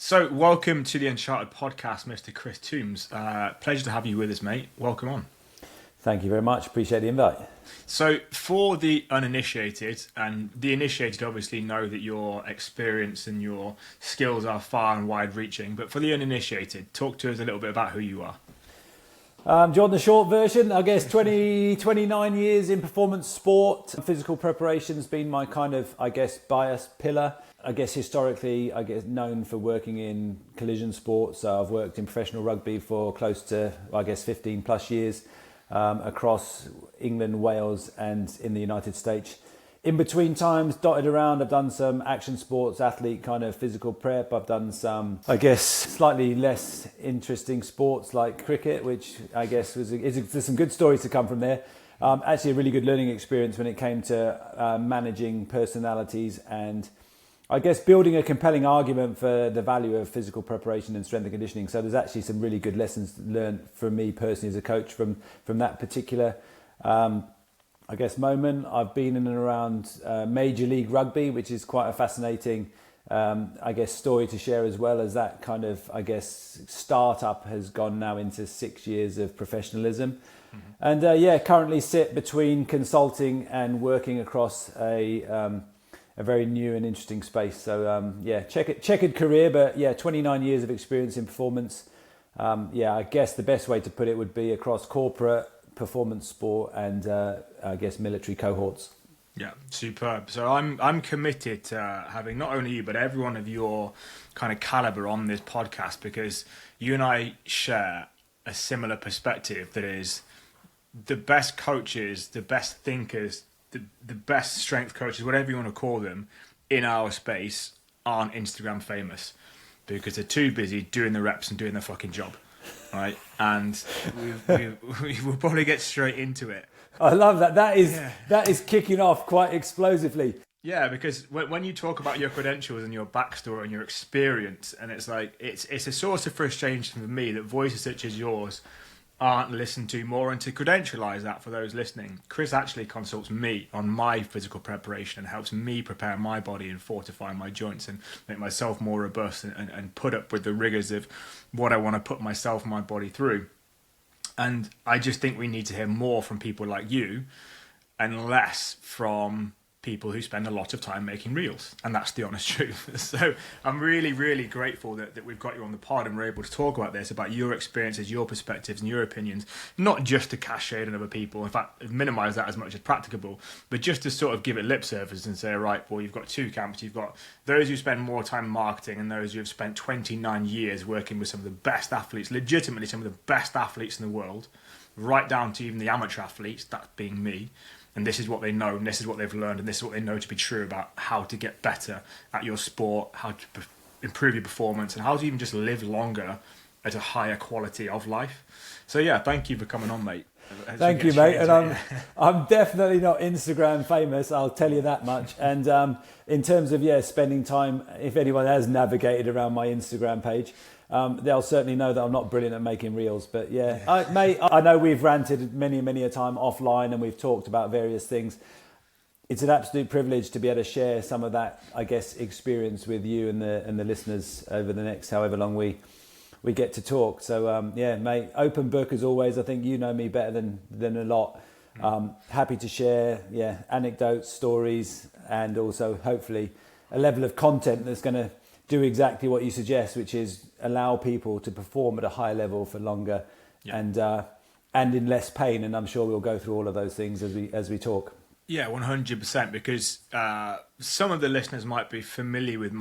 So, welcome to the Uncharted podcast, Mr. Chris Toombs. Pleasure to have you with us, mate. Welcome on. Thank you very much. Appreciate the invite. So, for the uninitiated, and the initiated obviously know that your experience and your skills are far and wide reaching, but for the uninitiated, talk to us a little bit about who you are. Do you want the short version? I guess 29 years in performance sport. Physical preparation's been my kind of, bias pillar. I guess historically, known for working in collision sports. So I've worked in professional rugby for close to, 15 plus years across England, Wales and in the United States. In between times, dotted around, I've done some action sports, athlete kind of physical prep. I've done some, slightly less interesting sports like cricket, which I guess there's some good stories to come from there. Actually a really good learning experience when it came to managing personalities and I guess building a compelling argument for the value of physical preparation and strength and conditioning. So there's actually some really good lessons learned from me personally as a coach from that particular moment. I've been in and around Major League Rugby, which is quite a fascinating, story to share, as well as that kind of, startup has gone now into 6 years of professionalism. Mm-hmm. And currently sit between consulting and working across a very new and interesting space. So checkered career, but 29 years of experience in performance. I guess the best way to put it would be across corporate, performance sport and military cohorts. Yeah, superb. So I'm committed to having not only you but everyone of your kind of caliber on this podcast, because you and I share a similar perspective that is the best coaches, the best thinkers, the best strength coaches, whatever you want to call them, in our space aren't Instagram famous because they're too busy doing the reps and doing their fucking job, right? And we will probably get straight into it. I love that. That is kicking off quite explosively. Yeah, because when you talk about your credentials and your backstory and your experience, and it's like it's a source of frustration for me that voices such as yours aren't listened to more. And to credentialize that for those listening, Chris actually consults me on my physical preparation and helps me prepare my body and fortify my joints and make myself more robust and put up with the rigors of what I want to put myself and my body through. And I just think we need to hear more from people like you and less from people who spend a lot of time making reels, and that's the honest truth. So I'm really, really grateful that we've got you on the pod and we're able to talk about this, about your experiences, your perspectives and your opinions, not just to cast shade on other people, in fact minimise that as much as practicable, but just to sort of give it lip service and say, right, well, you've got two camps. You've got those who spend more time marketing and those who have spent 29 years working with some of the best athletes, legitimately some of the best athletes in the world, right down to even the amateur athletes, that being me. And this is what they know, and this is what they've learned, and this is what they know to be true about how to get better at your sport, how to improve your performance, and how to even just live longer at a higher quality of life. So yeah, thank you for coming on, mate. Thank you, mate. And I'm definitely not Instagram famous, I'll tell you that much. And in terms of spending time, if anyone has navigated around my Instagram page, they'll certainly know that I'm not brilliant at making reels. But I know we've ranted many a time offline and we've talked about various things. It's an absolute privilege to be able to share some of that, experience with you and the listeners over the next however long we get to talk. So mate, open book as always. I think you know me better than a lot. Happy to share anecdotes, stories, and also hopefully a level of content that's going to do exactly what you suggest, which is allow people to perform at a high level for longer and in less pain. And I'm sure we'll go through all of those things as we talk. Yeah, 100%, because some of the listeners might be familiar with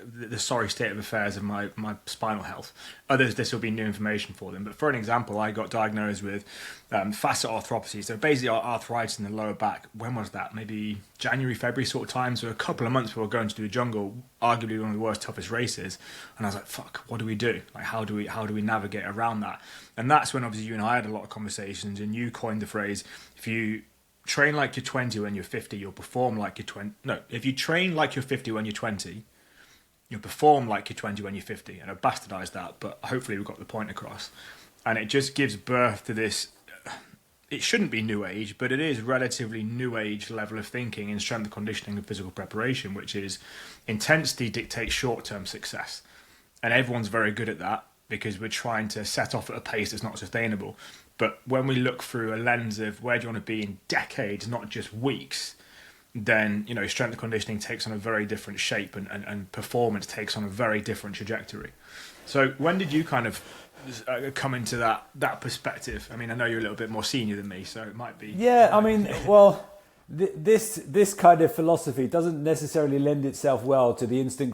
the sorry state of affairs of my spinal health. Others, this will be new information for them. But for an example, I got diagnosed with facet arthropathy. So basically arthritis in the lower back. When was that? Maybe January, February sort of time. So a couple of months before going to the jungle, arguably one of the worst, toughest races. And I was like, fuck, what do we do? Like, how do we navigate around that? And that's when obviously you and I had a lot of conversations, and you coined the phrase, if you train like you're 20 when you're 50, you'll perform like you're 20. No, if you train like you're 50 when you're 20, you'll perform like you're 20 when you're 50. And I've bastardized that, but hopefully we've got the point across. And it just gives birth to this, it shouldn't be new age, but it is relatively new age level of thinking in strength and conditioning and physical preparation, which is intensity dictates short-term success. and everyone's very good at that because we're trying to set off at a pace that's not sustainable. But when we look through a lens of where do you want to be in decades, not just weeks, then strength and conditioning takes on a very different shape, and performance takes on a very different trajectory. So when did you kind of come into that perspective? I mean, I know you're a little bit more senior than me, so it might be. Yeah, I mean, well, this kind of philosophy doesn't necessarily lend itself well to the instant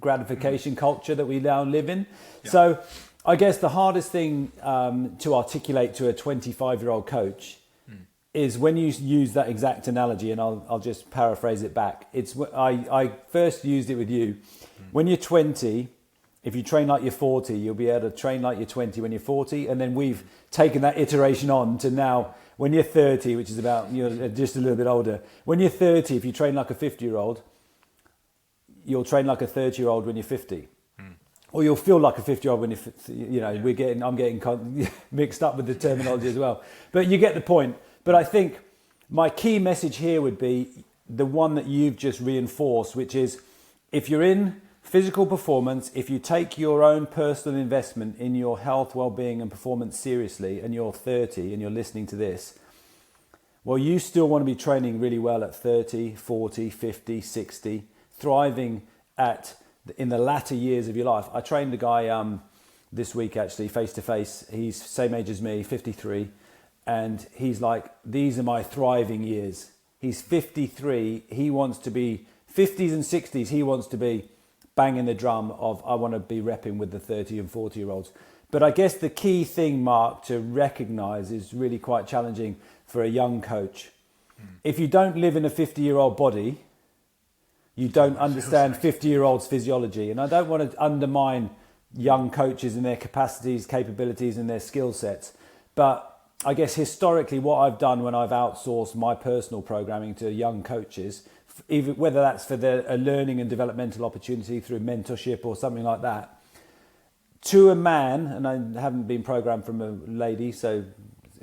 gratification culture that we now live in. Yeah. So I guess the hardest thing to articulate to a 25-year-old coach is when you use that exact analogy, and I'll just paraphrase it back. I first used it with you. When you're 20, if you train like you're 40, you'll be able to train like you're 20 when you're 40. And then we've taken that iteration on to now when you're 30, which is about just a little bit older. When you're 30, if you train like a 50-year-old, you'll train like a 30-year-old when you're 50. Or you'll feel like a 50-year-old when I'm getting mixed up with the terminology as well. But you get the point. But I think my key message here would be the one that you've just reinforced, which is if you're in physical performance, if you take your own personal investment in your health, well-being and performance seriously, and you're 30 and you're listening to this, well, you still want to be training really well at 30, 40, 50, 60, thriving in the latter years of your life. I trained a guy this week, actually, face-to-face. He's same age as me, 53. And he's like, these are my thriving years. He's 53. He wants to be 50s and 60s. He wants to be banging the drum of, I want to be repping with the 30 and 40-year-olds. But I guess the key thing, Mark, to recognize is really quite challenging for a young coach. If you don't live in a 50-year-old body, you don't understand 50-year-olds' physiology. And I don't want to undermine young coaches and their capacities, capabilities and their skill sets. But I guess historically what I've done when I've outsourced my personal programming to young coaches, even whether that's for a learning and developmental opportunity through mentorship or something like that, to a man, and I haven't been programmed from a lady, so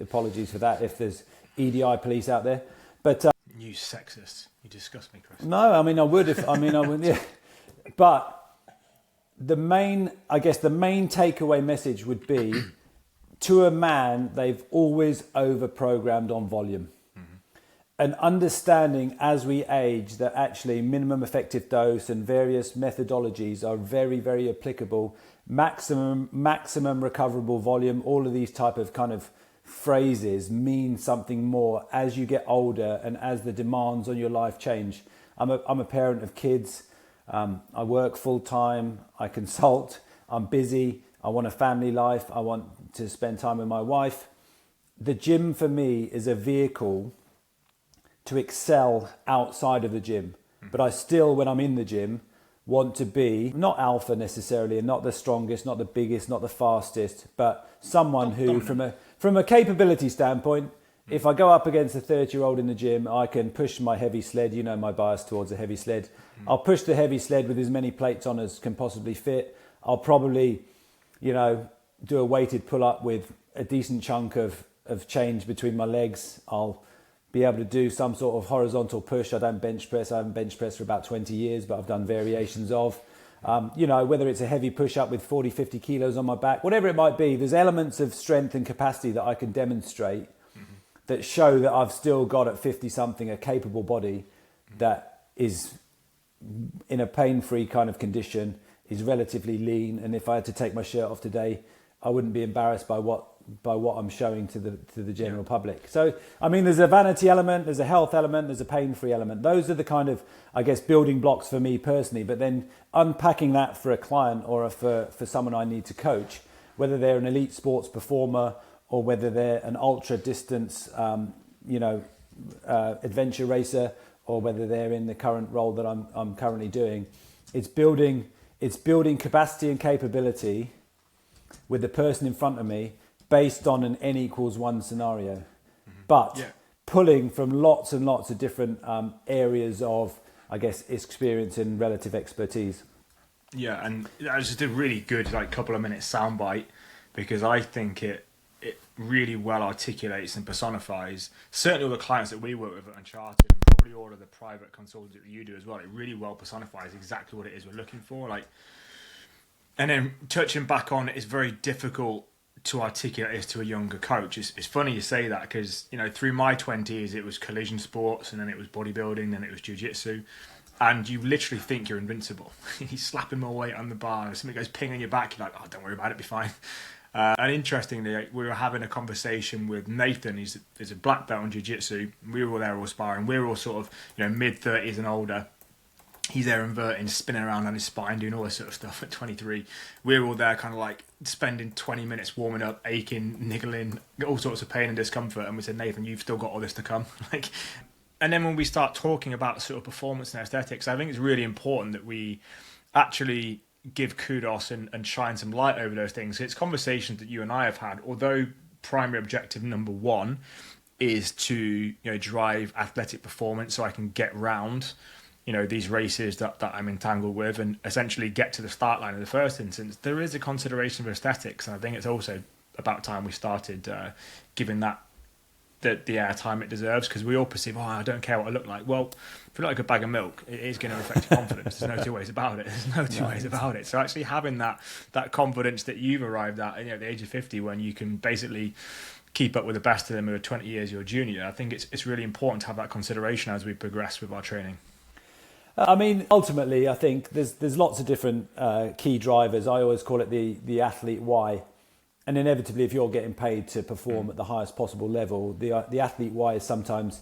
apologies for that if there's EDI police out there. But you sexist, you disgust me, Chris. No, I mean I would yeah. But the main takeaway message would be, to a man, they've always over-programmed on volume. And understanding as we age that actually minimum effective dose and various methodologies are very, very applicable. Maximum recoverable volume, all of these type of kind of phrases mean something more as you get older and as the demands on your life change. I'm a parent of kids. I work full time. I consult. I'm busy. I want a family life. I want to spend time with my wife. The gym for me is a vehicle to excel outside of the gym. But I still, when I'm in the gym, want to be not alpha necessarily, and not the strongest, not the biggest, not the fastest, but someone who, from a capability standpoint, if I go up against a 30-year-old in the gym, I can push my heavy sled. You know my bias towards a heavy sled. I'll push the heavy sled with as many plates on as can possibly fit. I'll probably, do a weighted pull-up with a decent chunk of change between my legs. I'll be able to do some sort of horizontal push. I don't bench press. I haven't bench pressed for about 20 years, but I've done variations of. Whether it's a heavy push-up with 40, 50 kilos on my back, whatever it might be, there's elements of strength and capacity that I can demonstrate that show that I've still got at 50-something a capable body that is in a pain-free kind of condition, is relatively lean, and if I had to take my shirt off today, I wouldn't be embarrassed by what I'm showing to the general public. So, I mean, there's a vanity element, there's a health element, there's a pain-free element. Those are the kind of, I guess, building blocks for me personally. But then unpacking that for a client or for someone I need to coach, whether they're an elite sports performer or whether they're an ultra distance, adventure racer, or whether they're in the current role that I'm currently doing, it's building capacity and capability with the person in front of me based on an N=1 scenario, but pulling from lots and lots of different areas of, I guess, experience and relative expertise. Yeah, and that was just a really good couple of minutes soundbite, because I think it really well articulates and personifies certainly all the clients that we work with at Uncharted, and probably all of the private consultants that you do as well. It really well personifies exactly what it is we're looking for. And then touching back on, it's very difficult to articulate this to a younger coach. It's funny you say that because, you know, through my 20s, it was collision sports, and then it was bodybuilding, then it was jiu-jitsu. And you literally think you're invincible. You're slapping more weight on the bar, and something goes ping on your back, you're like, oh, don't worry about it, be fine. And interestingly, we were having a conversation with Nathan. He's a black belt in jiu-jitsu. We were all there all sparring. We were all sort of, you know, mid-30s and older. He's there inverting, spinning around on his spine, doing all this sort of stuff at 23. We were all there kind of like spending 20 minutes warming up, aching, niggling, all sorts of pain and discomfort. And we said, Nathan, you've still got all this to come. And then when we start talking about sort of performance and aesthetics, I think it's really important that we actually give kudos and shine some light over those things. It's conversations that you and I have had, although primary objective number one is to, you know, drive athletic performance so I can get round, you know, these races that I'm entangled with and essentially get to the start line in the first instance. There is a consideration of aesthetics, and I think it's also about time we started giving that the airtime it deserves, because we all perceive, oh, I don't care what I look like. Well, if you look like a bag of milk, it is going to affect your confidence. There's no two ways about it. So actually having that confidence that you've arrived at, you know, at the age of 50, when you can basically keep up with the best of them who are 20 years your junior, I think it's really important to have that consideration as we progress with our training. I mean, ultimately, I think there's lots of different key drivers. I always call it the athlete why. And inevitably, if you're getting paid to perform at the highest possible level, the athlete why is sometimes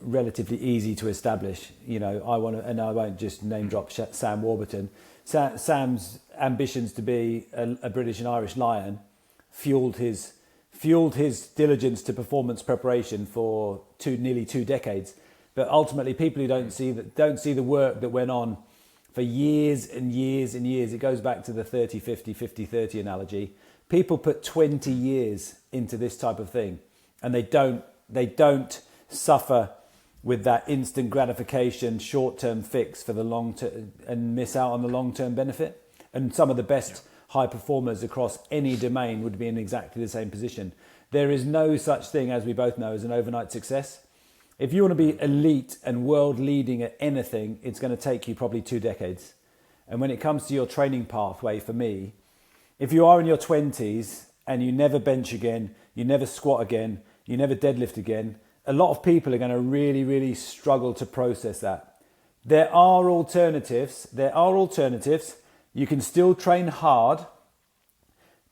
relatively easy to establish. You know, I won't just name drop Sam Warburton. Sam's ambitions to be a British and Irish Lion fueled his diligence to performance preparation for nearly 2 decades. But ultimately, people who don't see the work that went on for years and years and years. It goes back to the 30-50, 50-30 analogy. People put 20 years into this type of thing, and they don't suffer with that instant gratification, short-term fix for the long term, and miss out on the long-term benefit. And some of the best high performers across any domain would be in exactly the same position. There is no such thing, as we both know, as an overnight success. If you want to be elite and world leading at anything, it's going to take you probably 2 decades. And when it comes to your training pathway, for me, if you are in your 20s and you never bench again, you never squat again, you never deadlift again, a lot of people are going to really, really struggle to process that. There are alternatives. You can still train hard,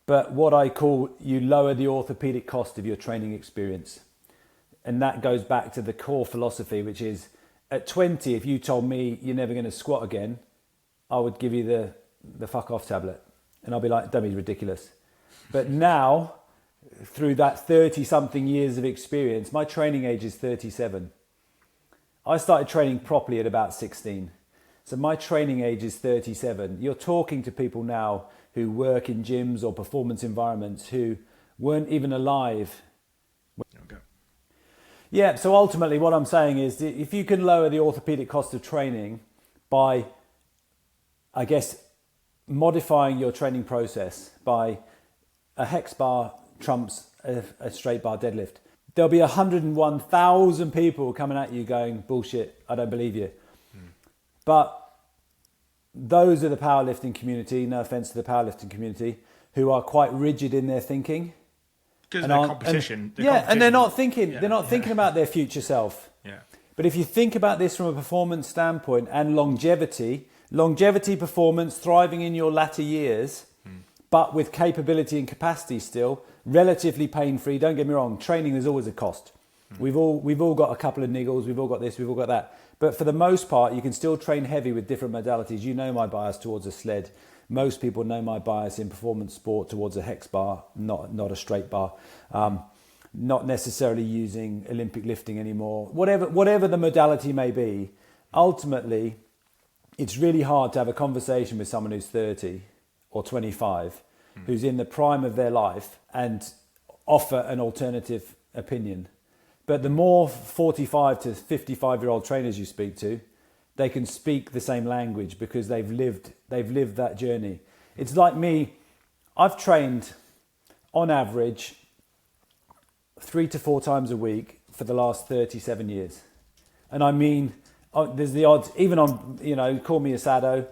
but what I call, you lower the orthopedic cost of your training experience. And that goes back to the core philosophy, which is at 20, if you told me you're never going to squat again, I would give you the fuck off tablet. And I'll be like, don't be ridiculous. But now, through that 30 something years of experience, my training age is 37. I started training properly at about 16. So my training age is 37. You're talking to people now who work in gyms or performance environments who weren't even alive. Okay. Yeah, so ultimately what I'm saying is, if you can lower the orthopedic cost of training by, I guess, modifying your training process by a hex bar trumps a straight bar deadlift, there'll be 101,000 people coming at you going, bullshit, I don't believe you. But those are the powerlifting community, no offense to the powerlifting community, who are quite rigid in their thinking. Because they're competition. And they're not thinking. They're not thinking about their future self. Yeah. But if you think about this from a performance standpoint and longevity, performance, thriving in your latter years, but with capability and capacity still, relatively pain-free. Don't get me wrong. Training is always a cost. We've all got a couple of niggles. We've all got this. We've all got that. But for the most part, you can still train heavy with different modalities. You know my bias towards a sled. Most people know my bias in performance sport towards a hex bar, not a straight bar. Not necessarily using Olympic lifting anymore. Whatever the modality may be, ultimately, it's really hard to have a conversation with someone who's 30 or 25, who's in the prime of their life, and offer an alternative opinion. But the more 45 to 55-year-old trainers you speak to, they can speak the same language because they've lived that journey. It's like me. I've trained on average 3 to 4 times a week for the last 37 years. And I mean, there's the odds, even on, call me a sado,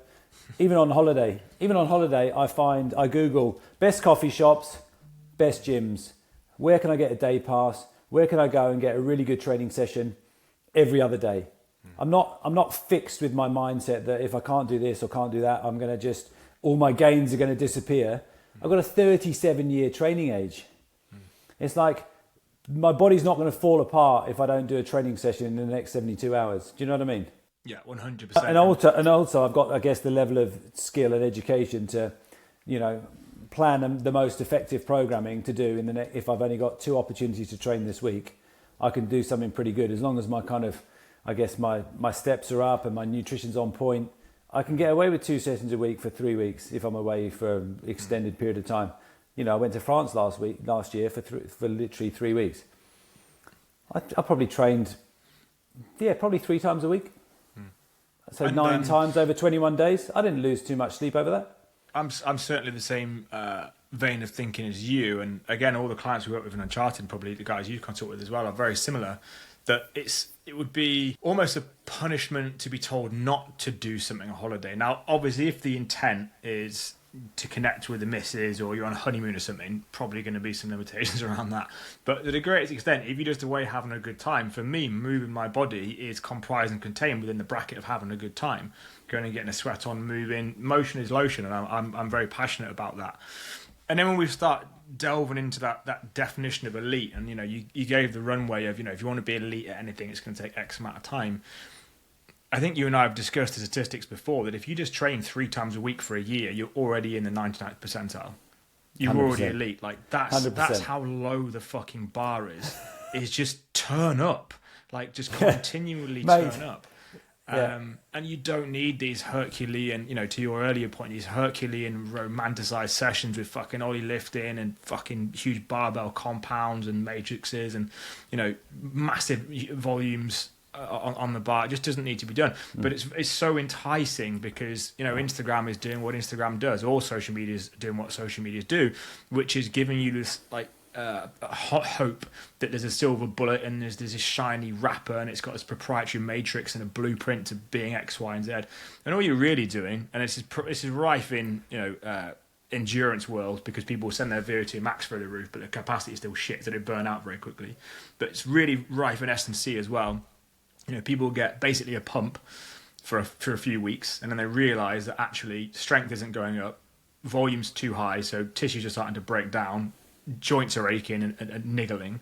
Even on holiday, I Google best coffee shops, best gyms. Where can I get a day pass? Where can I go and get a really good training session every other day? I'm not fixed with my mindset that if I can't do this or can't do that, I'm going to just, all my gains are going to disappear. I've got a 37-year training age. It's like my body's not going to fall apart if I don't do a training session in the next 72 hours. Do you know what I mean? Yeah, 100%. And also I've got, I guess, the level of skill and education to, plan the most effective programming to do if I've only got 2 opportunities to train this week, I can do something pretty good as long as my kind of, I guess my steps are up and my nutrition's on point. I can get away with 2 sessions a week for 3 weeks if I'm away for an extended period of time. I went to France last year for literally 3 weeks. I probably trained, probably 3 times a week. So 9 times over 21 days. I didn't lose too much sleep over that. I'm certainly the same vein of thinking as you. And again, all the clients we work with in Uncharted, probably the guys you consult with as well, are very similar. That it would be almost a punishment to be told not to do something on holiday. Now, obviously, if the intent is to connect with the missus or you're on a honeymoon or something, probably going to be some limitations around that. But to the greatest extent, if you're just away having a good time, for me, moving my body is comprised and contained within the bracket of having a good time. Going and getting a sweat on, moving. Motion is lotion, and I'm very passionate about that. And then when we start delving into that definition of elite, and you gave the runway of if you want to be elite at anything, it's going to take X amount of time. I think you and I have discussed the statistics before that if you just train 3 times a week for a year, you're already in the 99th percentile. You're 100%. Already elite. Like that's how low the fucking bar is. Is just turn up, like just continually turn up. Yeah. And you don't need these Herculean, to your earlier point, these Herculean romanticized sessions with fucking ollie lifting and fucking huge barbell compounds and matrices and, massive volumes on the bar. It just doesn't need to be done. But it's so enticing because, Instagram is doing what Instagram does. All social media is doing what social media do, which is giving you this, a hot hope that there's a silver bullet and there's this shiny wrapper and it's got this proprietary matrix and a blueprint to being X, Y, and Z. And all you're really doing, and this is rife in endurance world because people send their VO2 max through the roof, but the capacity is still shit, so they burn out very quickly. But it's really rife in S&C as well. People get basically a pump for a few weeks, and then they realise that actually strength isn't going up, volume's too high, so tissues are starting to break down. Joints are aching and niggling,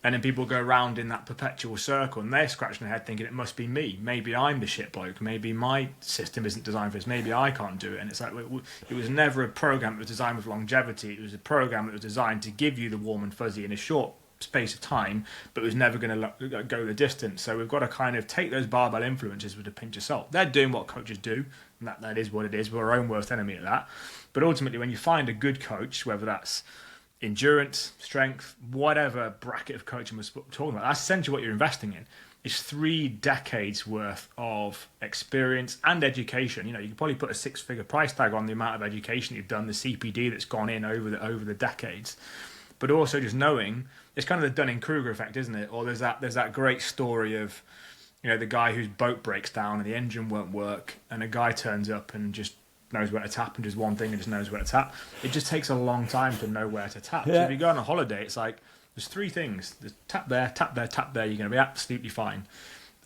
and then people go around in that perpetual circle and they're scratching their head thinking it must be me, maybe I'm the shit bloke, maybe my system isn't designed for this, maybe I can't do it. And it's like it was never a program that was designed with longevity. It was a program that was designed to give you the warm and fuzzy in a short space of time, but it was never going to go the distance. So we've got to kind of take those barbell influences with a pinch of salt. They're doing what coaches do, and that is what it is. We're our own worst enemy at that. But ultimately, when you find a good coach, whether that's endurance, strength, whatever bracket of coaching we're talking about, that's essentially what you're investing in. It's 3 decades worth of experience and education. You can probably put a 6-figure price tag on the amount of education you've done, the CPD that's gone in over the decades. But also just knowing, it's kind of the Dunning-Kruger effect, isn't it? Or there's that great story of, the guy whose boat breaks down and the engine won't work, and a guy turns up and just knows where to tap and does one thing and just knows where to tap. It just takes a long time to know where to tap. Yeah. So if you go on a holiday, it's like there's 3 things. There's tap there, tap there, tap there. You're going to be absolutely fine.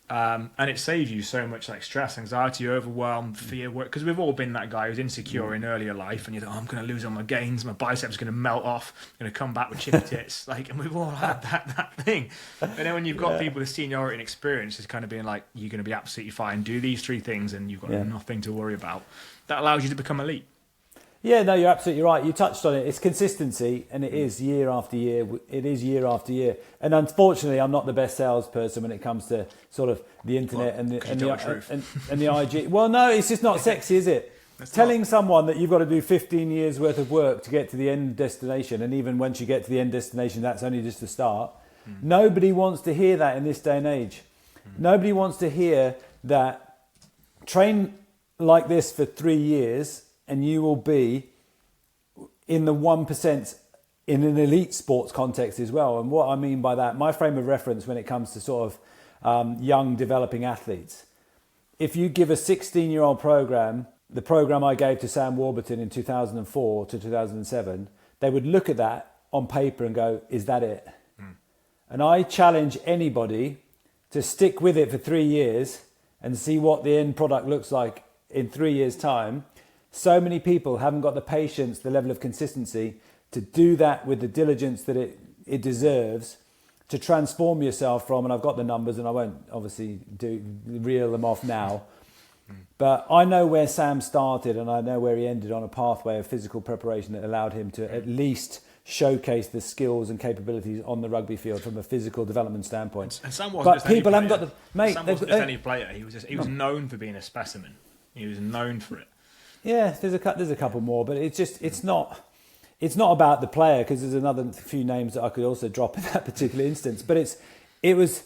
And it saves you so much stress, anxiety, overwhelm, fear, work. Because we've all been that guy who's insecure in earlier life, and you think, I'm going to lose all my gains, my biceps going to melt off, I'm going to come back with chippy tits. And we've all had that thing. And then when you've got people with seniority and experience, it's kind of being like, you're going to be absolutely fine. Do these 3 things, and you've got nothing to worry about. That allows you to become elite. Yeah, no, you're absolutely right. You touched on it. It's consistency, and it is year after year. It is year after year. And unfortunately, I'm not the best salesperson when it comes to sort of the internet and the IG. Well, no, it's just not sexy, is it? Telling someone that you've got to do 15 years worth of work to get to the end destination, and even once you get to the end destination, that's only just the start. Nobody wants to hear that in this day and age. Nobody wants to hear that train like this for 3 years and you will be in the 1% in an elite sports context as well. And what I mean by that, my frame of reference when it comes to sort of young developing athletes, if you give a 16-year-old program the program I gave to Sam Warburton in 2004 to 2007, they would look at that on paper and go, is that it? And I challenge anybody to stick with it for 3 years and see what the end product looks like in 3 years' time. So many people haven't got the patience, the level of consistency to do that with the diligence that it deserves, to transform yourself from, and I've got the numbers and I won't obviously reel them off now, but I know where Sam started and I know where he ended on a pathway of physical preparation that allowed him to at least showcase the skills and capabilities on the rugby field from a physical development standpoint. And Sam wasn't just people any haven't got the mate. Sam wasn't just any player. He was known for being a specimen. He was known for it. Yeah, there's a couple more, but it's not about the player, because there's another few names that I could also drop in that particular instance. But it was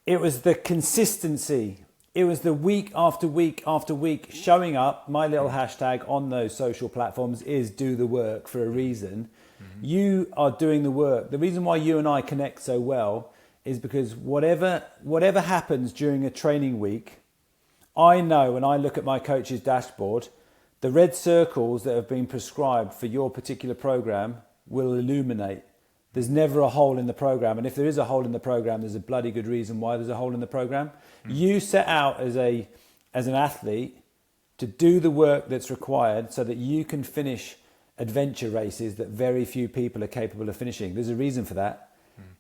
the consistency. It was the week after week after week showing up. My little hashtag on those social platforms is do the work for a reason. Mm-hmm. You are doing the work. The reason why you and I connect so well is because whatever happens during a training week, I know when I look at my coach's dashboard, the red circles that have been prescribed for your particular program will illuminate. There's never a hole in the program. And if there is a hole in the program, there's a bloody good reason why there's a hole in the program. You set out as an athlete to do the work that's required so that you can finish adventure races that very few people are capable of finishing. There's a reason for that.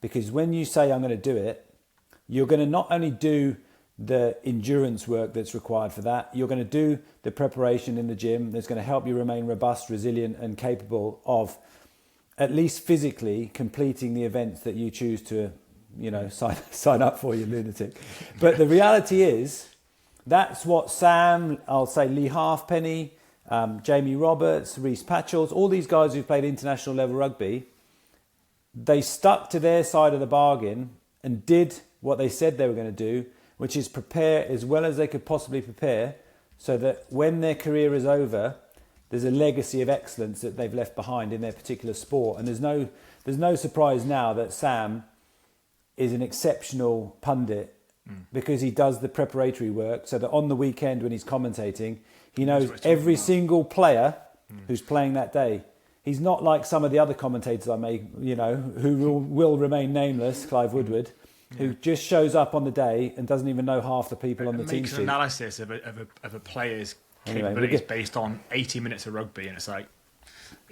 Because when you say, I'm going to do it, you're going to not only do the endurance work that's required for that, you're going to do the preparation in the gym that's going to help you remain robust, resilient and capable of at least physically completing the events that you choose to, sign up for, you lunatic. But the reality is, that's what Sam, I'll say Lee Halfpenny, Jamie Roberts, Reece Patchells, all these guys who've played international level rugby, they stuck to their side of the bargain and did what they said they were going to do, which is prepare as well as they could possibly prepare, so that when their career is over, there's a legacy of excellence that they've left behind in their particular sport. And there's no surprise now that Sam is an exceptional pundit because he does the preparatory work, so that on the weekend when he's commentating, he knows every single player who's playing that day. He's not like some of the other commentators I may, who will remain nameless, Clive Woodward, who just shows up on the day and doesn't even know half the people on the team sheet. Makes an analysis of a player's capabilities based on 80 minutes of rugby, and it's like,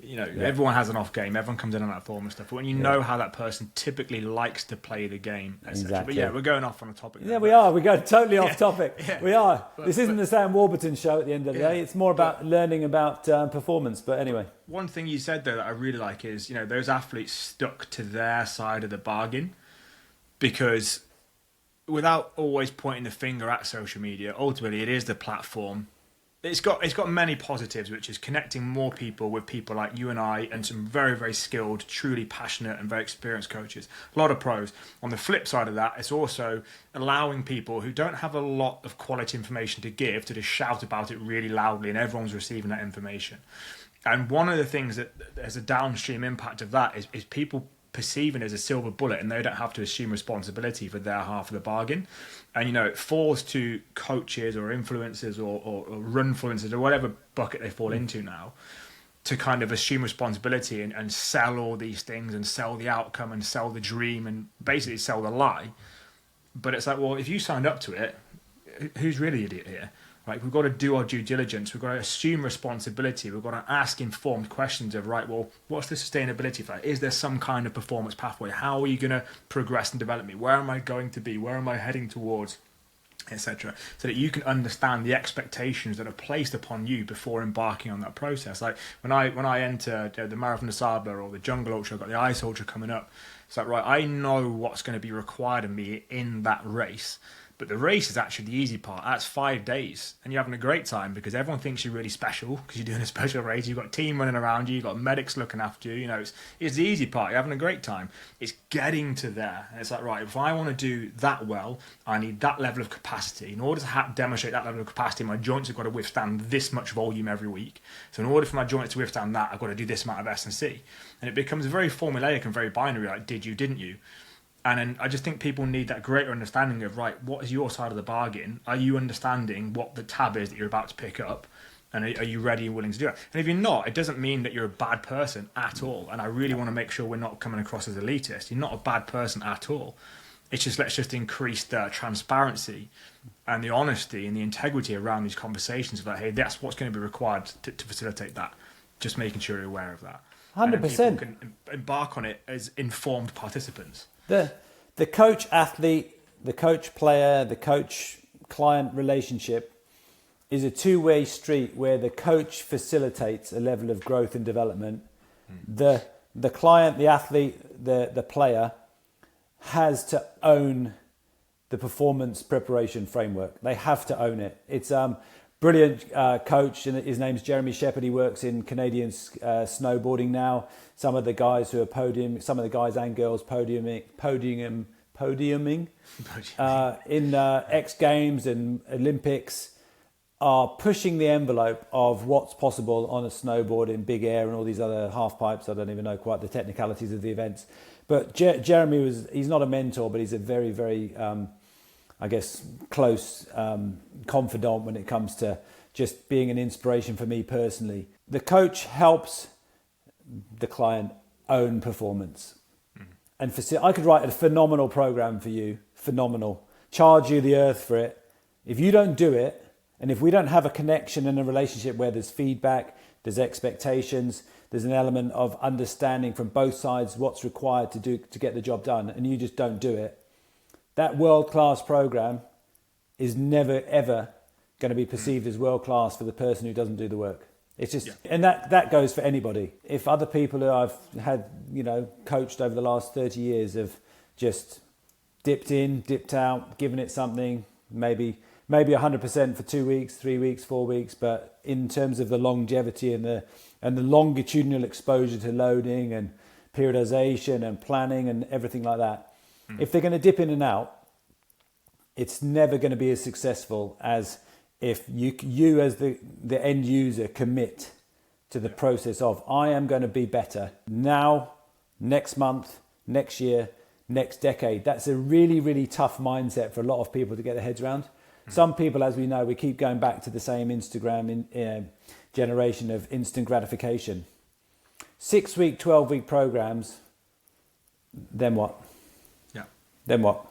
everyone has an off game, everyone comes in on that form and stuff, but when you know how that person typically likes to play the game, etc. Exactly. But we're going off on a topic Yeah, we are. We're going totally off topic. Yeah. We are. This isn't the Sam Warburton show at the end of the day. It's more about learning about performance. But anyway. One thing you said there that I really like is, those athletes stuck to their side of the bargain, because without always pointing the finger at social media, ultimately it is the platform. It's got many positives, which is connecting more people with people like you and I, and some very, very skilled, truly passionate and very experienced coaches. A lot of pros. On the flip side of that, it's also allowing people who don't have a lot of quality information to give to just shout about it really loudly, and everyone's receiving that information. And one of the things that has a downstream impact of that is people perceiving it as a silver bullet, and they don't have to assume responsibility for their half of the bargain. And it falls to coaches or influencers or run influencers or whatever bucket they fall into now to kind of assume responsibility and sell all these things and sell the outcome and sell the dream and basically sell the lie. But it's like, well, if you signed up to it, who's really the idiot here? Like, we've got to do our due diligence. We've got to assume responsibility. We've got to ask informed questions of, right, well, what's the sustainability for that? Is there some kind of performance pathway? How are you going to progress and develop me? Where am I going to be? Where am I heading towards? Etc. So that you can understand the expectations that are placed upon you before embarking on that process. Like when I enter the Marathon de Sable or the Jungle Ultra, I've got the Ice Ultra coming up. It's like, right, I know what's going to be required of me in that race. But the race is actually the easy part. That's 5 days. And you're having a great time because everyone thinks you're really special because you're doing a special race. You've got a team running around you. You've got medics looking after you. It's the easy part. You're having a great time. It's getting to there. And it's like, right, if I want to do that well, I need that level of capacity. In order to demonstrate that level of capacity, my joints have got to withstand this much volume every week. So in order for my joints to withstand that, I've got to do this amount of S&C. And it becomes very formulaic and very binary, like did you, didn't you? And then I just think people need that greater understanding of, right, what is your side of the bargain? Are you understanding what the tab is that you're about to pick up? And are you ready and willing to do it? And if you're not, it doesn't mean that you're a bad person at all. And I really want to make sure we're not coming across as elitist. You're not a bad person at all. It's just, let's just increase the transparency and the honesty and the integrity around these conversations about, hey, that's what's going to be required to facilitate that. Just making sure you're aware of that. 100%. And people can embark on it as informed participants. The coach athlete, the coach player, the coach client relationship is a two-way street where the coach facilitates a level of growth and development. The client, the athlete, the player has to own the performance preparation framework. They have to own it. It's brilliant coach, and his name's Jeremy Shepherd. He works in Canadian snowboarding now. Some of the guys who are some of the guys and girls podiuming in X Games and Olympics are pushing the envelope of what's possible on a snowboard in big air and all these other half pipes. I don't even know quite the technicalities of the events. But Jeremy he's not a mentor, but he's a very, very, I guess, close confidant when it comes to just being an inspiration for me personally. The coach helps the client own performance. And I could write a phenomenal program for you, phenomenal, charge you the earth for it. If you don't do it, and if we don't have a connection and a relationship where there's feedback, there's expectations, there's an element of understanding from both sides what's required to get the job done, and you just don't do it, that world-class program is never, ever going to be perceived as world-class for the person who doesn't do the work. It's just, and that goes for anybody. If other people who I've had, coached over the last 30 years have just dipped in, dipped out, given it something, maybe 100% for 2 weeks, 3 weeks, 4 weeks, but in terms of the longevity and the longitudinal exposure to loading and periodization and planning and everything like that, if they're going to dip in and out, it's never going to be as successful as if you as the end user commit to the process of, I am going to be better now, next month, next year, next decade. That's a really, really tough mindset for a lot of people to get their heads around. Some people, as we know, we keep going back to the same Instagram generation of instant gratification. 6-week, 12-week programs, then what? Yeah. Then what?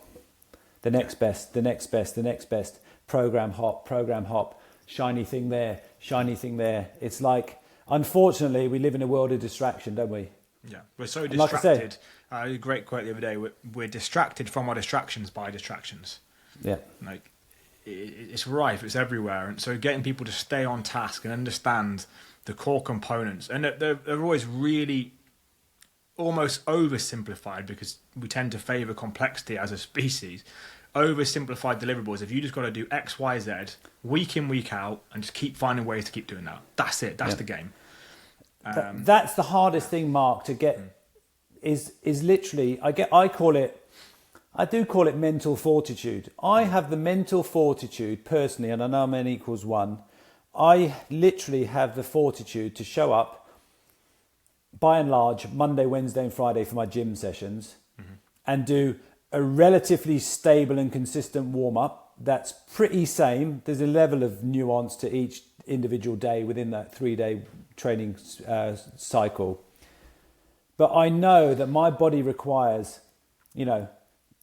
The next best, the next best, the next best. Program hop, shiny thing there, shiny thing there. It's like, unfortunately, we live in a world of distraction, don't we? Yeah, we're so distracted. A great quote the other day, we're distracted from our distractions by distractions. Yeah. Like, it's rife, it's everywhere. And so getting people to stay on task and understand the core components, and they're always really almost oversimplified because we tend to favor complexity as a species. Oversimplified deliverables. If you just got to do X, Y, Z week in, week out, and just keep finding ways to keep doing that. That's it. That's the game. That's the hardest thing, Mark, to get. Is literally I do call it mental fortitude. I have the mental fortitude personally, and I know men equals one. I literally have the fortitude to show up, by and large, Monday, Wednesday, and Friday for my gym sessions, and do a relatively stable and consistent warm-up that's pretty same. There's a level of nuance to each individual day within that 3-day training cycle. But I know that my body requires,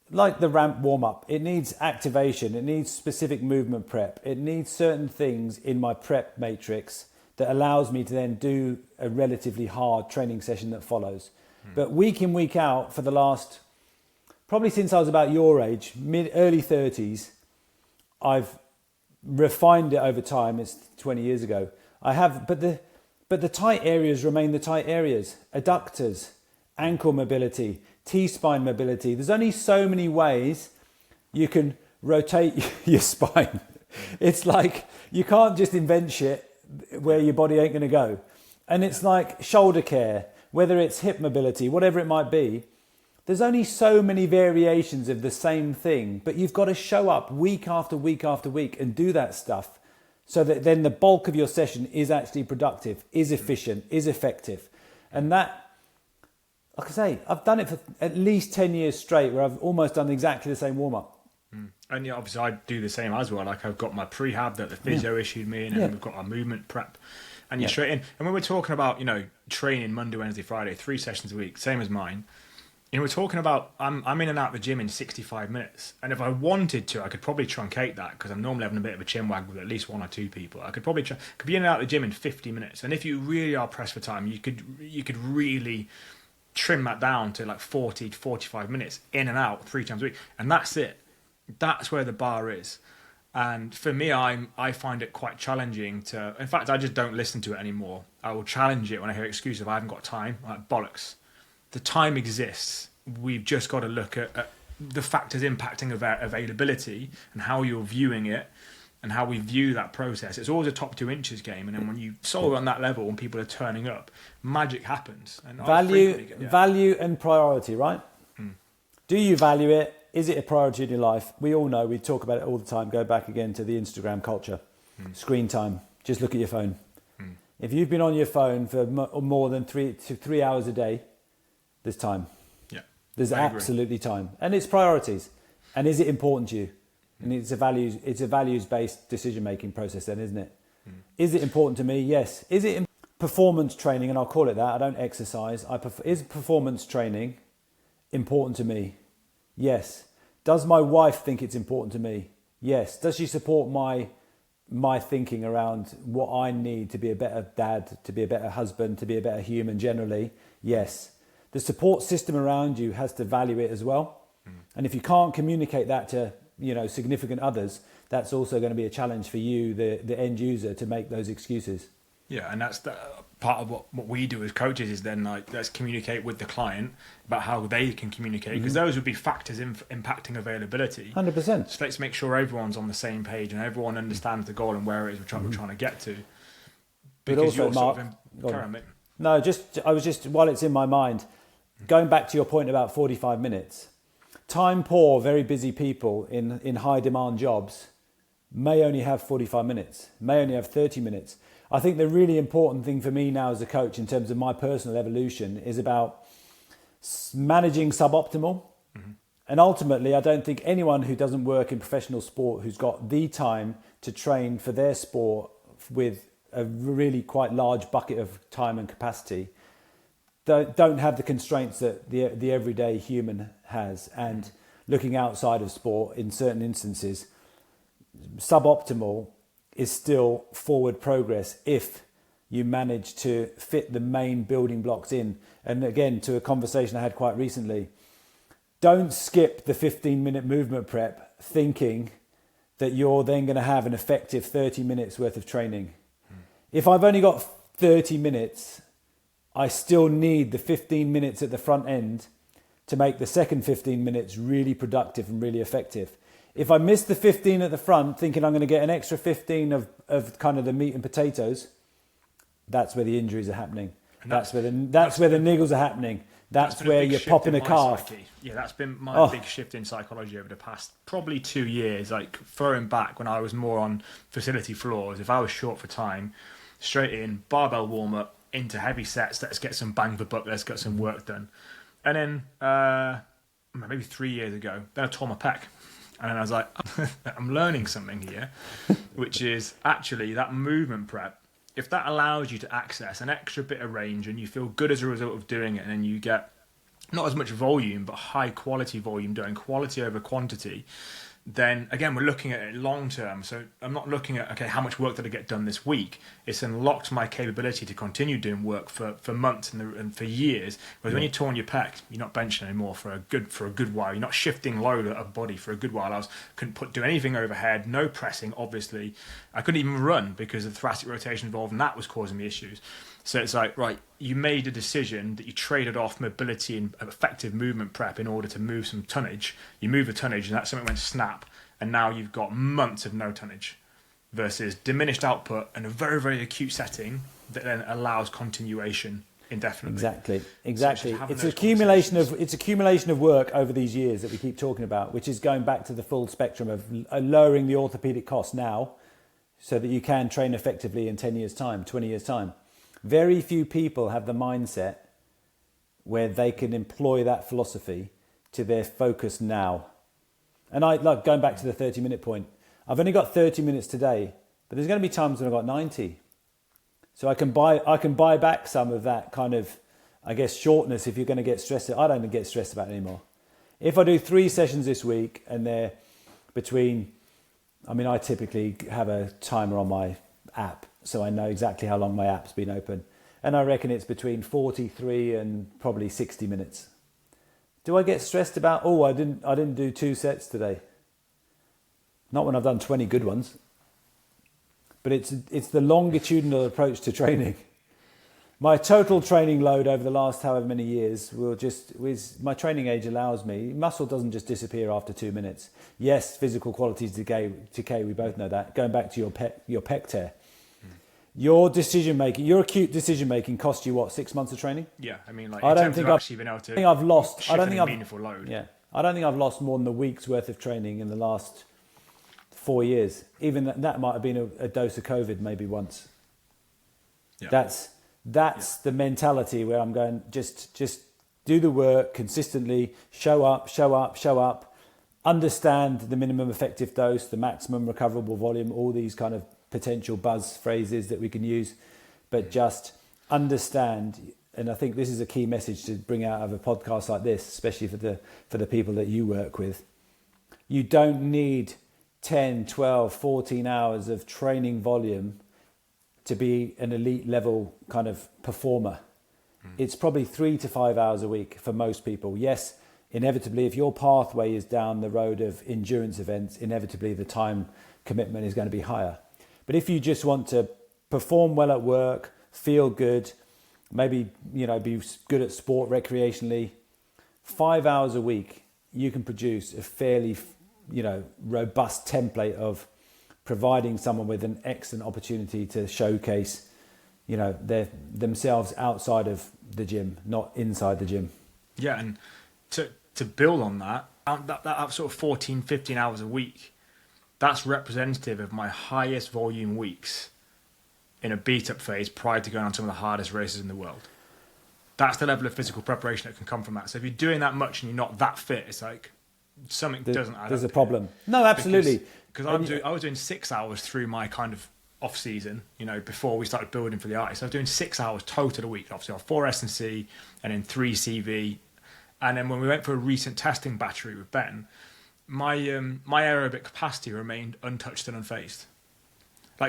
like the ramp warm-up, it needs activation, it needs specific movement prep, it needs certain things in my prep matrix that allows me to then do a relatively hard training session that follows. But week in, week out for the last... probably since I was about your age, early 30s, I've refined it over time. It's 20 years ago. I have, but the tight areas remain the tight areas. Adductors, ankle mobility, T-spine mobility. There's only so many ways you can rotate your spine. It's like you can't just invent shit where your body ain't going to go. And it's like shoulder care, whether it's hip mobility, whatever it might be. There's only so many variations of the same thing, but you've got to show up week after week after week and do that stuff so that then the bulk of your session is actually productive, is efficient, is effective. And that, like I say, I've done it for at least 10 years straight where I've almost done exactly the same warm-up. And yeah, obviously I do the same as well. Like I've got my prehab that the physio issued me, and then we've got our movement prep, and you're straight in. And when we're talking about, training Monday, Wednesday, Friday, 3 sessions a week, same as mine. We're talking about I'm in and out of the gym in 65 minutes, and if I wanted to, I could probably truncate that because I'm normally having a bit of a chin wag with at least 1 or 2 people. I could probably could be in and out of the gym in 50 minutes, and if you really are pressed for time, you could really trim that down to like 40 to 45 minutes in and out 3 times a week, and that's it. That's where the bar is. And for me, I find it quite challenging to. In fact, I just don't listen to it anymore. I will challenge it when I hear excuses if I haven't got time. Like bollocks. The time exists. We've just got to look at the factors impacting availability and how you're viewing it and how we view that process. It's always a top 2 inches game, and then when you solve on that level, when people are turning up, magic happens. And value and priority, right? Do you value it? Is it a priority in your life? We all know, we talk about it all the time. Go back again to the Instagram culture. Screen time. Just look at your phone. If you've been on your phone for more than 3 hours a day, there's time. Yeah, there's absolutely time, and it's priorities. And is it important to you? And it's a values-based decision-making process, then, isn't it? Is it important to me? Yes. Is it performance training? And I'll call it that. I don't exercise. Is performance training important to me? Yes. Does my wife think it's important to me? Yes. Does she support my thinking around what I need to be a better dad, to be a better husband, to be a better human generally? Yes. The support system around you has to value it as well. And if you can't communicate that to, significant others, that's also going to be a challenge for you, the end user, to make those excuses. Yeah, and that's part of what we do as coaches is then let's communicate with the client about how they can communicate, because those would be factors impacting availability. 100%. So let's make sure everyone's on the same page and everyone understands the goal and where it is we're trying to get to. Because but also, Mark, while it's in my mind, going back to your point about 45 minutes, time poor, very busy people in high demand jobs may only have 45 minutes, may only have 30 minutes. I think the really important thing for me now as a coach in terms of my personal evolution is about managing suboptimal. And ultimately, I don't think anyone who doesn't work in professional sport who's got the time to train for their sport with a really quite large bucket of time and capacity don't have the constraints that the everyday human has. And looking outside of sport in certain instances, suboptimal is still forward progress if you manage to fit the main building blocks in. And again, to a conversation I had quite recently, don't skip the 15-minute movement prep thinking that you're then going to have an effective 30 minutes worth of training. If I've only got 30 minutes, I still need the 15 minutes at the front end to make the second 15 minutes really productive and really effective. If I miss the 15 at the front, thinking I'm going to get an extra 15 of kind of the meat and potatoes, that's where the injuries are happening. That's where the niggles are happening. That's where you're popping a calf. Yeah, that's been my big shift in psychology over the past probably 2 years. Like throwing back when I was more on facility floors, if I was short for time, straight in, barbell warm up, into heavy sets, let's get some bang for buck, let's get some work done. And then maybe 3 years ago, then I tore my pec. And then I was like, I'm learning something here, which is actually that movement prep. If that allows you to access an extra bit of range and you feel good as a result of doing it, and then you get not as much volume, but high quality volume, doing quality over quantity, then again, we're looking at it long term. So I'm not looking at, okay, how much work did I get done this week? It's unlocked my capability to continue doing work for months and for years. Whereas when you're torn your pec, you're not benching anymore for a good while. You're not shifting load of body for a good while. Couldn't do anything overhead, no pressing, obviously. I couldn't even run because of the thoracic rotation involved, and that was causing me issues. So it's like, right, you made a decision that you traded off mobility and effective movement prep in order to move some tonnage. You move the tonnage and that something went snap, and now you've got months of no tonnage versus diminished output in a very, very acute setting that then allows continuation indefinitely. Exactly. So it's accumulation of work over these years that we keep talking about, which is going back to the full spectrum of lowering the orthopedic cost now so that you can train effectively in 10 years' time, 20 years' time. Very few people have the mindset where they can employ that philosophy to their focus now. And I like going back to the 30-minute point. I've only got 30 minutes today, but there's going to be times when I've got 90. So I can buy back some of that kind of, I guess, shortness if you're going to get stressed. I don't get stressed about it anymore. If I do 3 sessions this week and they're between, I typically have a timer on my app, so I know exactly how long my app's been open. And I reckon it's between 43 and probably 60 minutes. Do I get stressed about, I didn't do 2 sets today? Not when I've done 20 good ones. But it's the longitudinal approach to training. My total training load over the last however many years my training age allows me. Muscle doesn't just disappear after 2 minutes. Yes, physical qualities decay. We both know that. Going back to your pec tear. Your acute decision making cost you what, 6 months of training? Yeah, I don't think I've lost. I don't think I've meaningful load. Yeah, I don't think I've lost more than a week's worth of training in the last 4 years. Even that might have been a dose of COVID maybe once. Yeah. That's the mentality where I'm going. Just do the work consistently. Show up. Understand the minimum effective dose, the maximum recoverable volume. All these kind of potential buzz phrases that we can use, but just understand. And I think this is a key message to bring out of a podcast like this, especially for the people that you work with. You don't need 10, 12, 14 hours of training volume to be an elite level kind of performer. It's probably 3 to 5 hours a week for most people. Yes, inevitably, if your pathway is down the road of endurance events, inevitably the time commitment is going to be higher. But if you just want to perform well at work, feel good, maybe, be good at sport recreationally, 5 hours a week, you can produce a fairly, robust template of providing someone with an excellent opportunity to showcase, themselves outside of the gym, not inside the gym. Yeah, and to build on that sort of 14, 15 hours a week, that's representative of my highest volume weeks in a beat-up phase prior to going on some of the hardest races in the world. That's the level of physical preparation that can come from that. So if you're doing that much and you're not that fit, it's like something doesn't add up. There's a problem. No, absolutely. Because I was doing 6 hours through my kind of off-season, before we started building for the ice. I was doing 6 hours total a week, obviously on 4 S&C and then 3 CV. And then when we went for a recent testing battery with Ben, my aerobic capacity remained untouched and unfazed.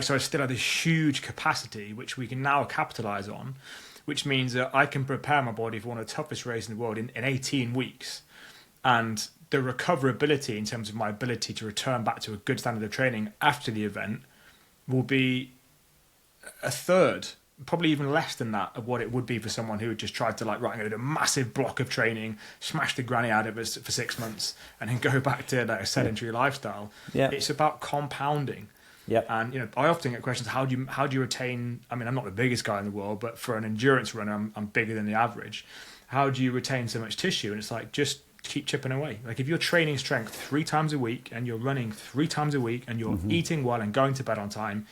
So I still had this huge capacity, which we can now capitalize on, which means that I can prepare my body for one of the toughest races in the world in 18 weeks. And the recoverability in terms of my ability to return back to a good standard of training after the event will be a third, probably even less than that, of what it would be for someone who had just tried to I'm going to do a massive block of training, smash the granny out of us for 6 months, and then go back to a sedentary lifestyle. Yeah. It's about compounding. Yep. And I often get questions: how do you retain? I'm not the biggest guy in the world, but for an endurance runner, I'm bigger than the average. How do you retain so much tissue? And it's just keep chipping away. If you're training strength 3 times a week and you're running 3 times a week and you're eating well and going to bed on time,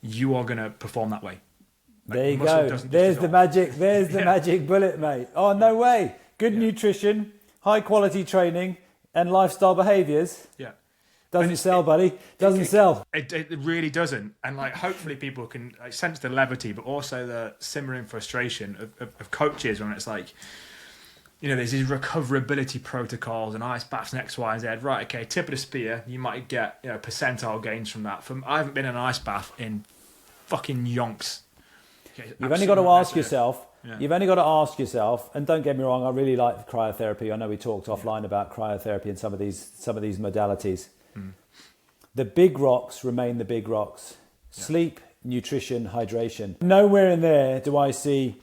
you are going to perform that way. There you go. There's the magic. There's the magic bullet, mate. Oh, no way. Good nutrition, high quality training, and lifestyle behaviours. Yeah. Doesn't sell, buddy. Doesn't sell. It really doesn't. And hopefully people can sense the levity, but also the simmering frustration of coaches when it's there's these recoverability protocols and ice baths and X, Y, and Z. Right, okay, tip of the spear, you might get percentile gains from that. I haven't been in an ice bath in fucking yonks. Okay, You've only got to ask yourself. Yeah. You've only got to ask yourself, and don't get me wrong, I really like cryotherapy. I know we talked offline about cryotherapy and some of these modalities. The big rocks remain the big rocks. Yeah. Sleep, nutrition, hydration. Nowhere in there do I see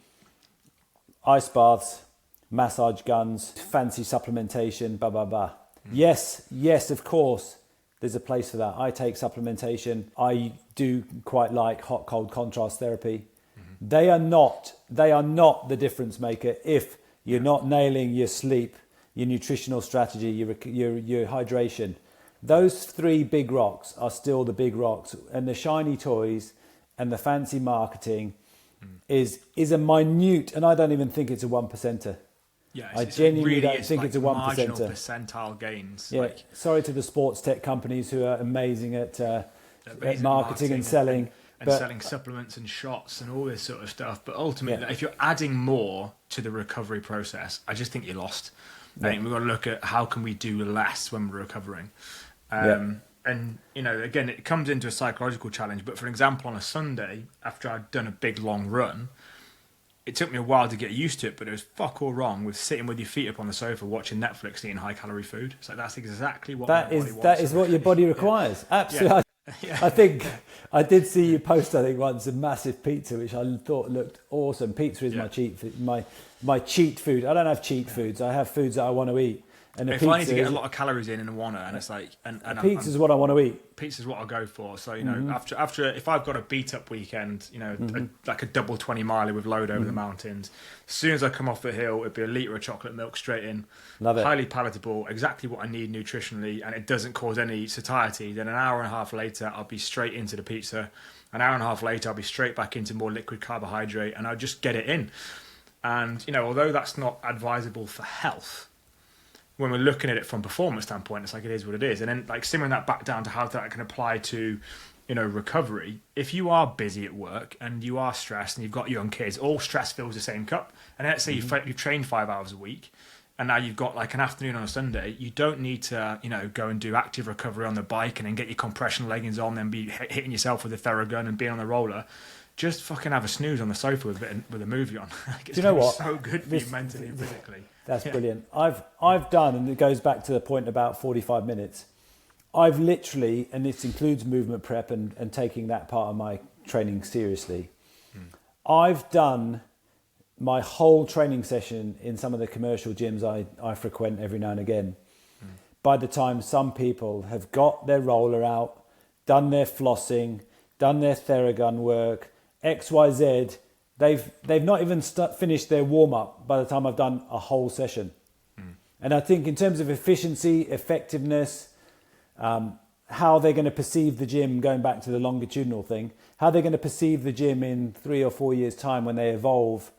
ice baths, massage guns, fancy supplementation, blah, blah, blah. Yes, of course, there's a place for that. I take supplementation. I do quite like hot, cold contrast therapy. They are not the difference maker if you're not nailing your sleep, your nutritional strategy, your hydration. Those 3 big rocks are still the big rocks, and the shiny toys and the fancy marketing is a minute, and I don't even think it's a 1%er. Yeah, I genuinely really don't is think like it's a marginal 1%. percentile gains. Yeah, Like, sorry to the sports tech companies who are amazing at amazing marketing and selling. and But selling supplements and shots and all this sort of stuff. But ultimately, Yeah. if you're adding more to the recovery process, I just think you're lost. I think we've got to look at how can we do less when we're recovering. And, you know, again, it comes into a psychological challenge. But for example, on a Sunday, after I'd done a big long run, it took me a while to get used to it, but it was fuck all wrong with sitting with your feet up on the sofa watching Netflix eating high-calorie food. So that's exactly what my body wants. that is what your body requires. Absolutely. Yeah. I think I did see you post, I think once, a massive pizza, which I thought looked awesome. Pizza is my cheat food. My cheat food. I don't have cheat foods. I have foods that I want to eat. And if I need to get a lot of calories in one, and it's like, and pizza is what I want to eat. Pizza's what I go for. So, you know, after if I've got a beat up weekend, you know, like a double 20 miler with load over the mountains, as soon as I come off the hill, it'd be a litre of chocolate milk straight in. Love it. Highly palatable, exactly what I need nutritionally, and it doesn't cause any satiety. Then an hour and a half later, I'll be straight into the pizza. An hour and a half later, I'll be straight back into more liquid carbohydrate, and I'll just get it in. And, you know, although that's not advisable for health, when we're looking at it from a performance standpoint, it's like it is what it is. And then like simmering that back down to how that can apply to, you know, recovery. If you are busy at work and you are stressed and you've got young kids, all stress fills the same cup. And let's say you've trained 5 hours a week and now you've got like an afternoon on a Sunday, you don't need to, you know, go and do active recovery on the bike and then get your compression leggings on, then be hitting yourself with a Theragun and being on the roller. Just fucking have a snooze on the sofa with a movie on. Do you know what? So good for you mentally and physically. That's brilliant. I've done, and it goes back to the point about 45 minutes. I've literally, and this includes movement prep and taking that part of my training seriously. I've done my whole training session in some of the commercial gyms I frequent every now and again. By the time some people have got their roller out, done their flossing, done their Theragun work, XYZ, they've not even finished their warm-up by the time I've done a whole session. And I think in terms of efficiency, effectiveness, how they're going to perceive the gym, going back to the longitudinal thing, how they're going to perceive the gym in 3 or 4 years' time when they evolve,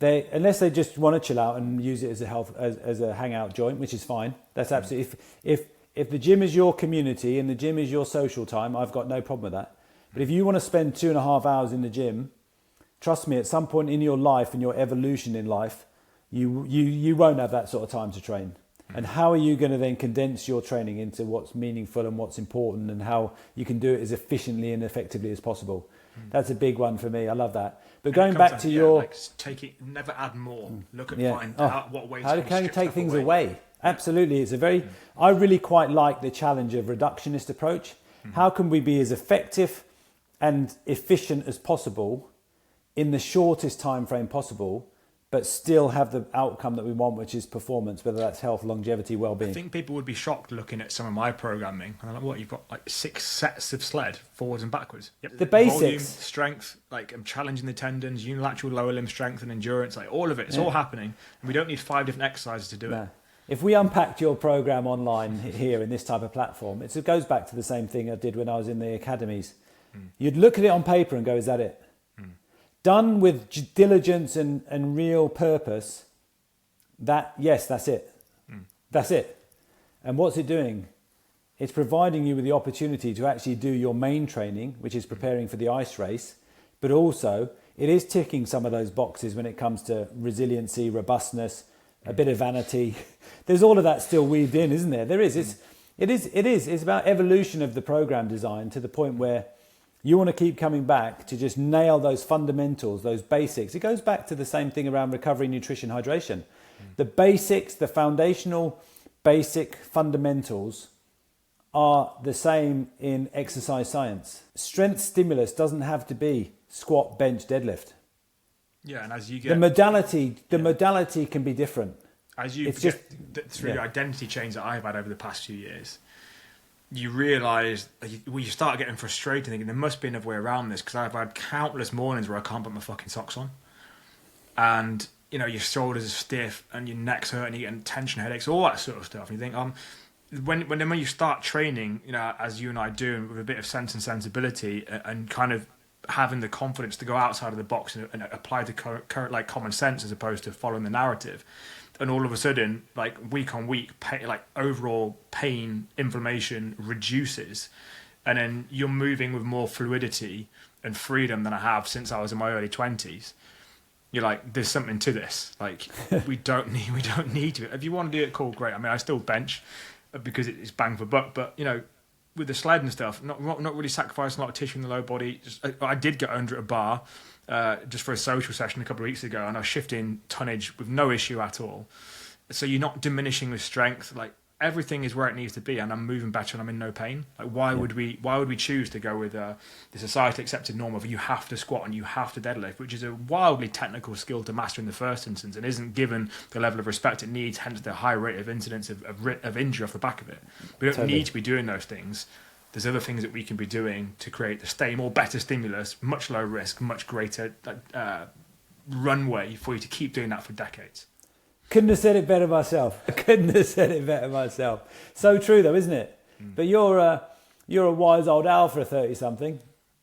unless they just want to chill out and use it as a hangout joint, which is fine. That's absolutely, if the gym is your community and the gym is your social time, I've got no problem with that. But if you want to spend 2.5 hours in the gym, trust me, at some point in your life and your evolution in life, you won't have that sort of time to train. And how are you going to then condense your training into what's meaningful and what's important and how you can do it as efficiently and effectively as possible? That's a big one for me. I love that. But going back to your... Like never add more. Look at what ways how can you take things away? Absolutely. It's a very... I really quite like the challenge of reductionist approach. How can we be as effective and efficient as possible in the shortest time frame possible, but still have the outcome that we want, which is performance, whether that's health, longevity, well-being. I think people would be shocked looking at some of my programming. And I'm like, what, you've got like 6 sets of sled, forwards and backwards. Yep. The basics. Volume, strength, like I'm challenging the tendons, unilateral lower limb strength and endurance, like all of it. It's all happening. And we don't need 5 different exercises to do it. If we unpacked your program online here in this type of platform, it goes back to the same thing I did when I was in the academies. You'd look at it on paper and go, is that it? Done with diligence and real purpose, yes, that's it. That's it. And what's it doing? It's providing you with the opportunity to actually do your main training, which is preparing for the ice race, but also it is ticking some of those boxes when it comes to resiliency, robustness, a bit of vanity. There's all of that still weaved in, isn't there? There is. It is. It's about evolution of the program design to the point where you want to keep coming back to just nail those fundamentals, those basics. It goes back to the same thing around recovery, nutrition, hydration. The basics, the foundational basic fundamentals are the same in exercise science. Strength stimulus doesn't have to be squat, bench, deadlift. Yeah, and as you get... The modality can be different. As you get through the identity change that I've had over the past few years, you realise, you start getting frustrated thinking there must be another way around this, because I've had countless mornings where I can't put my fucking socks on. And, you know, your shoulders are stiff and your neck's hurting, you're getting tension headaches, all that sort of stuff. And you think, when you start training, you know, as you and I do, with a bit of sense and sensibility and kind of having the confidence to go outside of the box and apply the current like common sense as opposed to following the narrative, and all of a sudden, like week on week, like overall pain, inflammation reduces, and then you're moving with more fluidity and freedom than I have since I was in my early 20s. You're like, there's something to this. Like, we don't need to. If you want to do it, cool, great. I mean, I still bench because it's bang for buck, but you know, with the sled and stuff, not really sacrificing a lot of tissue in the lower body. I did get under a bar just for a social session a couple of weeks ago, and I was shifting tonnage with no issue at all. So you're not diminishing the strength. Like, everything is where it needs to be, and I'm moving better and I'm in no pain. Like, why would we choose to go with the society accepted norm of you have to squat and you have to deadlift, which is a wildly technical skill to master in the first instance and isn't given the level of respect it needs, hence the high rate of incidence of injury off the back of it. We don't need to be doing those things. There's other things that we can be doing to create the same or better stimulus, much lower risk, much greater runway for you to keep doing that for decades. Couldn't have said it better myself. So true though, isn't it? But you're a wise old owl for a 30-something.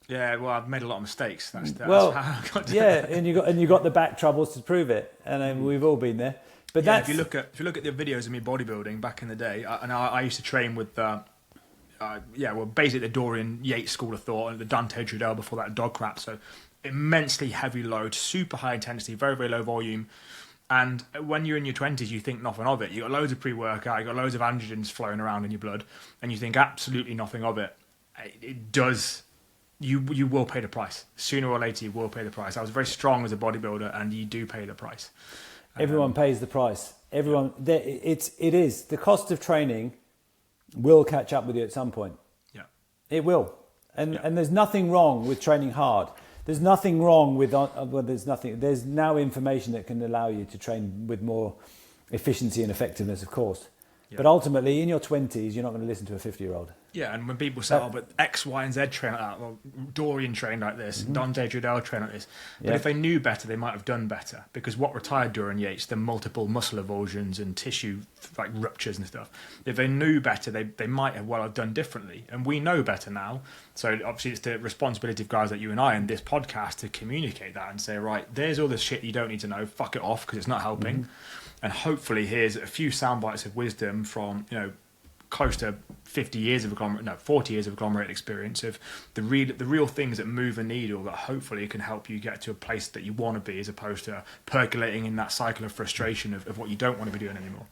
Yeah, well, I've made a lot of mistakes. That's well, how I got to and you got the back troubles to prove it, and we've all been there. But if you look at the videos of me bodybuilding back in the day, I used to train with basically the Dorian Yates school of thought and the Dante Trudel before that dog crap. So immensely heavy load, super high intensity, very very low volume. And when you're in your 20s, you think nothing of it. You got loads of pre-workout, you got loads of androgens flowing around in your blood, and you think absolutely nothing of it. It does. You will pay the price. Sooner or later, you will pay the price. I was very strong as a bodybuilder, and you do pay the price. Everyone pays the price. It is. The cost of training will catch up with you at some point. Yeah. It will. And there's nothing wrong with training hard. There's nothing wrong with, there's now information that can allow you to train with more efficiency and effectiveness, of course. Yeah. But ultimately, in your 20s, you're not going to listen to a 50-year-old. Yeah, and when people say, but X, Y, and Z train like that, well, Dorian trained like this, Dante Trudel trained like this. But if they knew better, they might have done better. Because what retired Dorian Yates, the multiple muscle avulsions and tissue like ruptures and stuff, if they knew better, they might have done differently. And we know better now. So obviously it's the responsibility of guys like you and I in this podcast to communicate that and say, right, there's all this shit you don't need to know, fuck it off because it's not helping. And hopefully here's a few sound bites of wisdom from, close to 40 years of agglomerated experience of the real things that move a needle that hopefully can help you get to a place that you want to be, as opposed to percolating in that cycle of frustration of what you don't want to be doing anymore.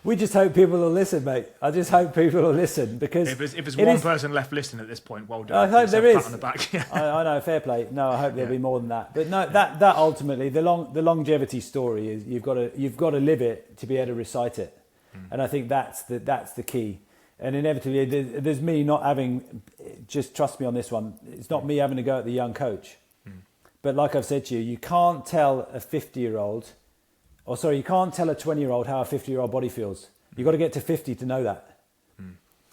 We just hope people will listen, mate. I just hope people will listen, because if there's one person left listening at this point, well done. I hope there is. On the back. I know, fair play. No, I hope there'll be more than that. But no, that ultimately the longevity story is you've got to live it to be able to recite it, and I think that's the key. And inevitably, there's me not having. Just trust me on this one. It's not me having to go at the young coach, but like I've said to you, you can't tell a 50-year-old. You can't tell a 20-year-old how a 50-year-old body feels. You've got to get to 50 to know that.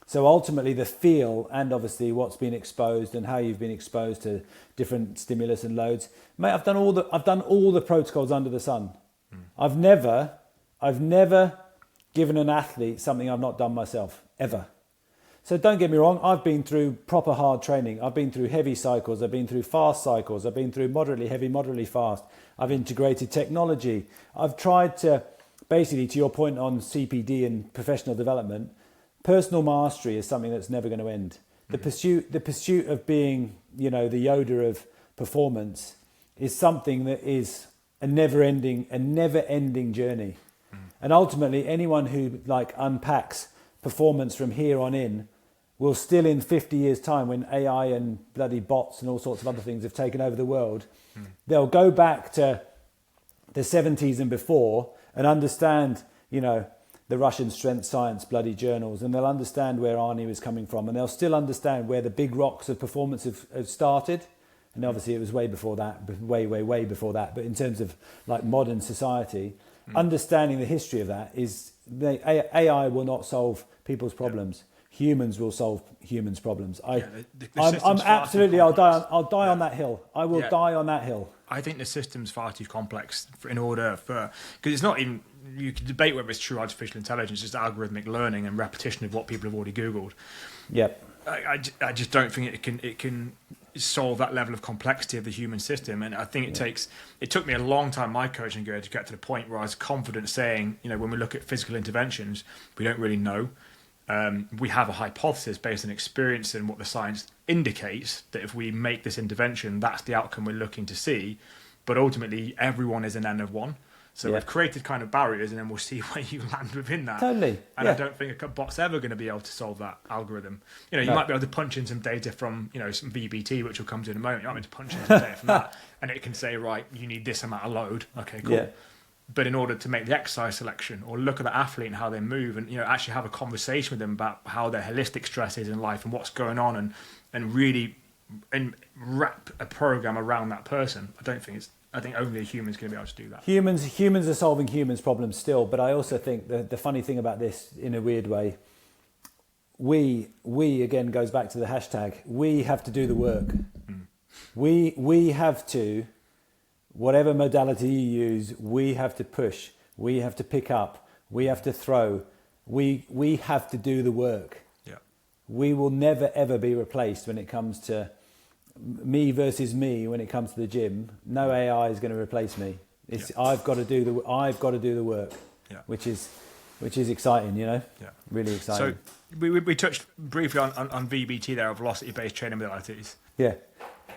So ultimately the feel, and obviously what's been exposed and how you've been exposed to different stimulus and loads. Mate, I've done all the protocols under the sun. I've never given an athlete something I've not done myself, ever. So don't get me wrong, I've been through proper hard training. I've been through heavy cycles. I've been through fast cycles. I've been through moderately heavy, moderately fast. I've integrated technology. I've tried to, basically to your point on CPD and professional development, personal mastery is something that's never going to end. The pursuit of being, the Yoda of performance is something that is a never-ending journey. And ultimately, anyone who unpacks performance from here on in will still, in 50 years' time, when AI and bloody bots and all sorts of other things have taken over the world, they'll go back to the 70s and before and understand, the Russian strength science bloody journals, and they'll understand where Arnie was coming from, and they'll still understand where the big rocks of performance have started. And obviously it was way before that, way before that. But in terms of modern society, understanding the history of that is AI will not solve people's problems. Humans will solve humans' problems. I'm absolutely. I'll die on that hill. I will die on that hill. I think the system's far too complex because it's not even. You can debate whether it's true artificial intelligence, it's algorithmic learning and repetition of what people have already Googled. Yep. I just don't think it can. solve that level of complexity of the human system. And I think it took me a long time, my coaching career, to get to the point where I was confident saying, when we look at physical interventions, we don't really know. We have a hypothesis based on experience and what the science indicates that if we make this intervention, that's the outcome we're looking to see. But ultimately, everyone is an N of one. So we've created kind of barriers, and then we'll see where you land within that. Totally. And I don't think a bot's ever going to be able to solve that algorithm. You might be able to punch in some data from, some VBT, which we'll come to in a moment. You might be able to punch in some data from that, and it can say, right, you need this amount of load. Okay, cool. Yeah. But in order to make the exercise selection or look at the athlete and how they move and, actually have a conversation with them about how their holistic stress is in life and what's going on and really wrap a program around that person, I think only a human's going to be able to do that. Humans are solving humans' problems still, but I also think the funny thing about this, in a weird way, we again goes back to the hashtag. We have to do the work. We have to, whatever modality you use, we have to push. We have to pick up. We have to throw. We have to do the work. Yeah. We will never ever be replaced when it comes to me versus me. When it comes to the gym, no AI is going to replace me. I've got to do the work. Yeah. Which is exciting, Yeah. Really exciting. So we touched briefly on VBT there, velocity based training modalities. Yeah.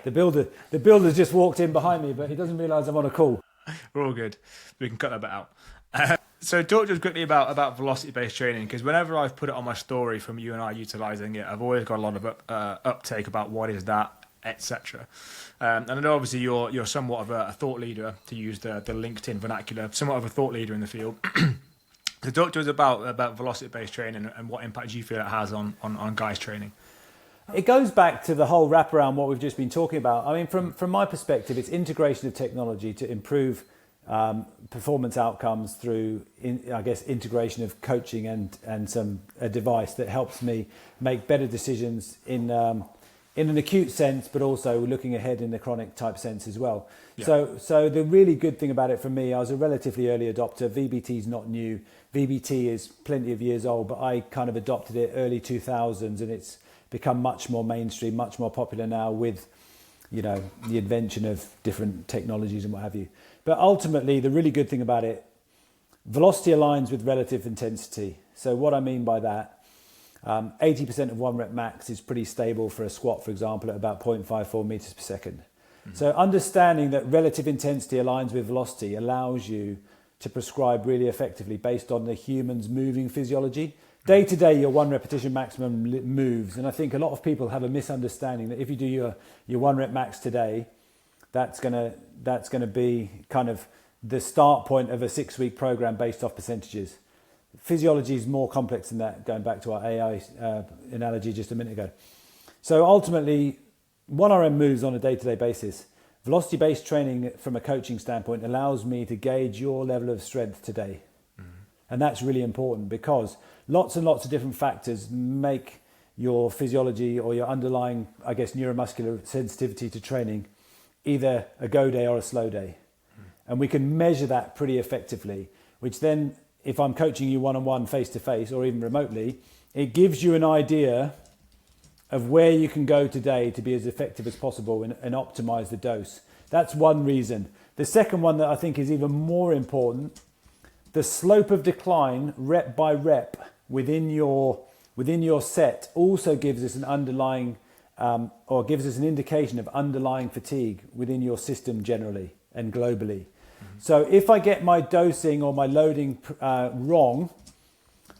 The builder's just walked in behind me, but he doesn't realise I'm on a call. We're all good. We can cut that bit out. So talk to us quickly about velocity-based training, because whenever I've put it on my story from you and I utilising it, I've always got a lot of uptake about what is that, etc. And I know obviously you're somewhat of a thought leader, to use the LinkedIn vernacular, somewhat of a thought leader in the field. So talk to us about velocity-based training and what impact you feel it has on guys training. It goes back to the whole wraparound what we've just been talking about. I mean, from my perspective, it's integration of technology to improve performance outcomes through, integration of coaching and a device that helps me make better decisions in an acute sense, but also looking ahead in the chronic type sense as well. Yeah. So the really good thing about it for me, I was a relatively early adopter. VBT is not new. VBT is plenty of years old, but I kind of adopted it early 2000s, and it's become much more mainstream, much more popular now with, the invention of different technologies and what have you. But ultimately, the really good thing about it, velocity aligns with relative intensity. So what I mean by that, 80% of 1 rep max is pretty stable for a squat, for example, at about 0.54 meters per second. Mm-hmm. So understanding that relative intensity aligns with velocity allows you to prescribe really effectively based on the human's moving physiology. Day to day, your 1 repetition maximum moves, and I think a lot of people have a misunderstanding that if you do your 1 rep max today, that's gonna be kind of the start point of a 6-week program based off percentages. Physiology is more complex than that, going back to our AI analogy just a minute ago. So ultimately, 1RM moves on a day-to-day basis. Velocity-based training from a coaching standpoint allows me to gauge your level of strength today. And that's really important because lots and lots of different factors make your physiology or your underlying, neuromuscular sensitivity to training either a go day or a slow day. And we can measure that pretty effectively, which then, if I'm coaching you one-on-one, face-to-face, or even remotely, it gives you an idea of where you can go today to be as effective as possible and optimize the dose. That's one reason. The second one that I think is even more important, the slope of decline rep by rep within your set also gives us an underlying or gives us an indication of underlying fatigue within your system generally and globally. Mm-hmm. So if I get my dosing or my loading wrong,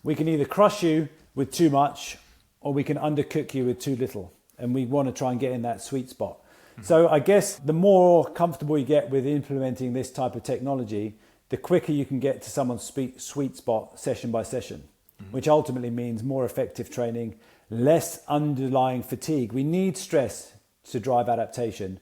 we can either crush you with too much or we can undercook you with too little. And we want to try and get in that sweet spot. Mm-hmm. So I guess the more comfortable you get with implementing this type of technology, the quicker you can get to someone's sweet spot session by session, which ultimately means more effective training, less underlying fatigue. We need stress to drive adaptation,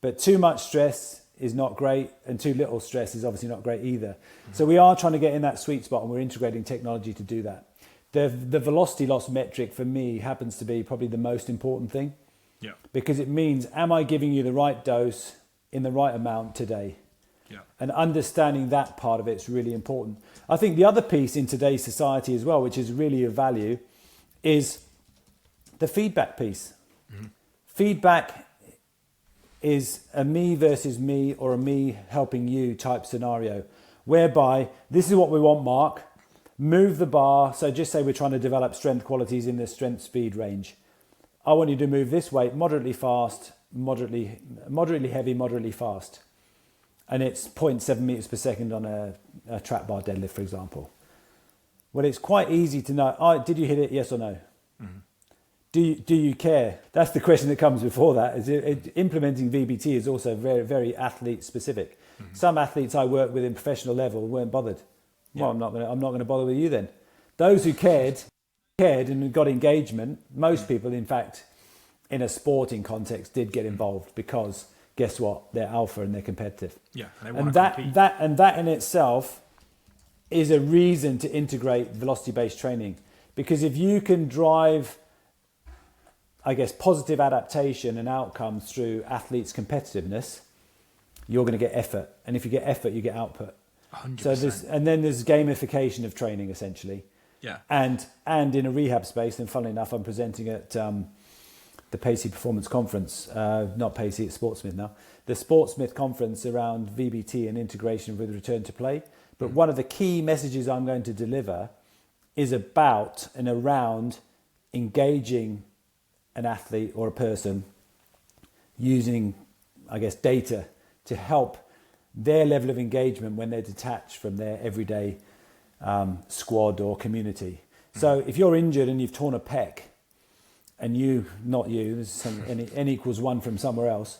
but too much stress is not great, and too little stress is obviously not great either. So we are trying to get in that sweet spot, and we're integrating technology to do that. The velocity loss metric for me happens to be probably the most important thing, because it means, am I giving you the right dose in the right amount today? And understanding that part of it is really important. I think the other piece in today's society as well, which is really of value, is the feedback piece. Mm-hmm. Feedback is a me versus me or a me helping you type scenario, whereby this is what we want, Mark. Move the bar. So just say we're trying to develop strength qualities in the strength speed range. I want you to move this weight moderately fast, moderately heavy, moderately fast. And it's 0.7 meters per second on a trap bar deadlift, for example. Well, it's quite easy to know, did you hit it, yes or no? Mm-hmm. Do you care? That's the question that comes before that. Implementing VBT is also very, very athlete specific. Mm-hmm. Some athletes I work with in professional level weren't bothered. Yeah. Well, I'm not going to bother with you then. Those who cared and got engagement. Most people, in fact, in a sporting context, did get involved because guess what? They're alpha and they're competitive. Yeah, they want to compete. That in itself is a reason to integrate velocity-based training, because if you can drive, I guess, positive adaptation and outcomes through athletes' competitiveness, you're going to get effort, and if you get effort, you get output. 100%. So then there's gamification of training essentially. Yeah. And in a rehab space, and funnily enough, I'm presenting at the Pacey Performance Conference, not Pacey, it's Sportsmith now, the Sportsmith Conference around VBT and integration with return to play. But one of the key messages I'm going to deliver is about and around engaging an athlete or a person using, I guess, data to help their level of engagement when they're detached from their everyday squad or community. So if you're injured and you've torn a pec, and n equals 1 from somewhere else,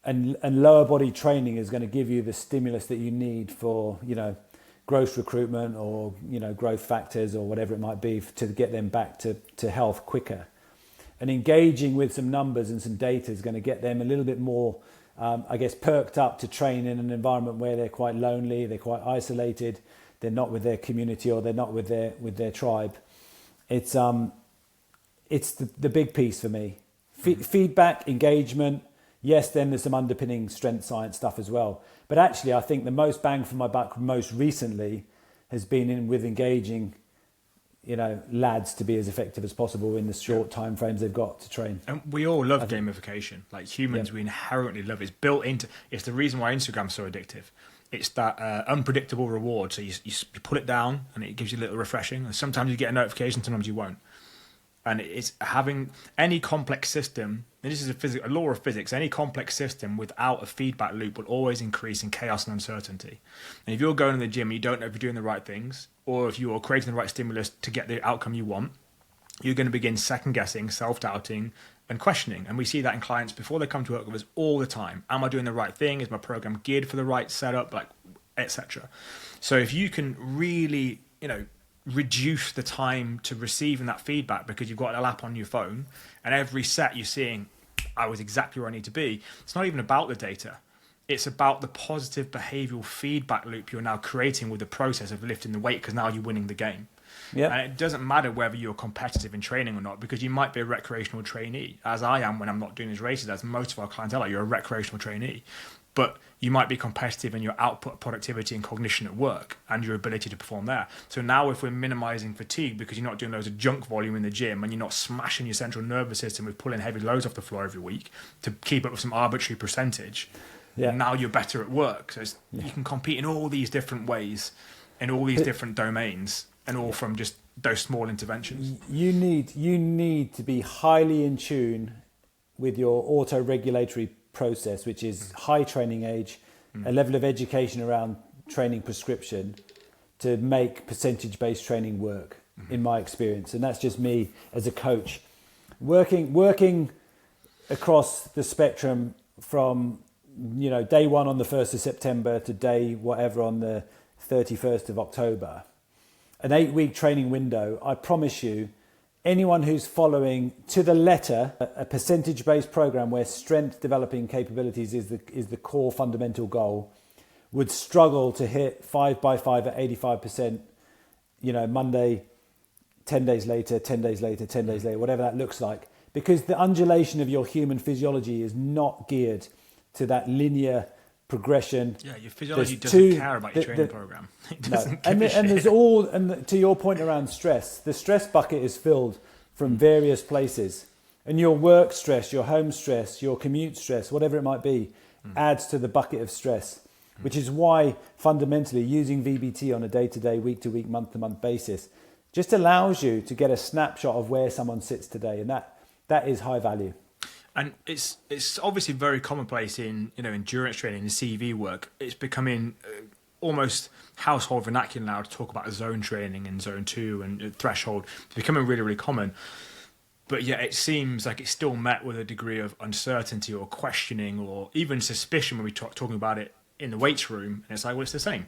and lower body training is going to give you the stimulus that you need for, growth recruitment or, growth factors or whatever it might be to get them back to health quicker. And engaging with some numbers and some data is going to get them a little bit more, perked up to train in an environment where they're quite lonely, they're quite isolated, they're not with their community or they're not with their tribe. It's the big piece for me. Feedback, engagement. Yes, then there's some underpinning strength science stuff as well. But actually, I think the most bang for my buck most recently has been with engaging, lads to be as effective as possible in the short time frames they've got to train. And we all love gamification. Like humans, we inherently love it. It's built into. It's the reason why Instagram's so addictive. It's that unpredictable reward. So you put it down and it gives you a little refreshing. And sometimes you get a notification, sometimes you won't. And it's having any complex system, and this is a law of physics, any complex system without a feedback loop will always increase in chaos and uncertainty. And if you're going to the gym and you don't know if you're doing the right things, or if you're creating the right stimulus to get the outcome you want, you're going to begin second-guessing, self-doubting, and questioning. And we see that in clients before they come to work with us all the time. Am I doing the right thing? Is my program geared for the right setup? Etc. So if you can really, reduce the time to receiving that feedback because you've got an app on your phone and every set you're seeing, I was exactly where I need to be. It's not even about the data. It's about the positive behavioral feedback loop you're now creating with the process of lifting the weight, because now you're winning the game. Yep. And it doesn't matter whether you're competitive in training or not, because you might be a recreational trainee, as I am when I'm not doing these races, as most of our clientele are. You're a recreational trainee. But you might be competitive in your output, productivity, and cognition at work and your ability to perform there. So now if we're minimizing fatigue because you're not doing loads of junk volume in the gym and you're not smashing your central nervous system with pulling heavy loads off the floor every week to keep up with some arbitrary percentage, now you're better at work. So you can compete in all these different ways, in all these different domains, and all from just those small interventions. You need to be highly in tune with your auto-regulatory process, which is high training age, a level of education around training prescription to make percentage-based training work, in my experience. And that's just me as a coach. Working across the spectrum from, day 1 on the 1st of September to day whatever on the 31st of October, an 8-week training window, I promise you, anyone who's following to the letter a percentage-based program where strength developing capabilities is the core fundamental goal would struggle to hit 5x5 at 85%, Monday, 10 days later, 10 days later, 10 days later, whatever that looks like, because the undulation of your human physiology is not geared to that linear progression. Yeah, your physiology doesn't care about your training program. It doesn't give a shit. To your point around stress, the stress bucket is filled from various places, And your work stress, your home stress, your commute stress, whatever it might be, adds to the bucket of stress, which is why fundamentally using VBT on a day-to-day, week-to-week, month-to-month basis just allows you to get a snapshot of where someone sits today. And that is high value. And it's obviously very commonplace in endurance training and CV work. It's becoming almost household vernacular now to talk about zone training and zone 2 and threshold. It's becoming really, really common. But yet it seems like it's still met with a degree of uncertainty or questioning or even suspicion when we talking about it in the weights room. And it's like, well, it's the same.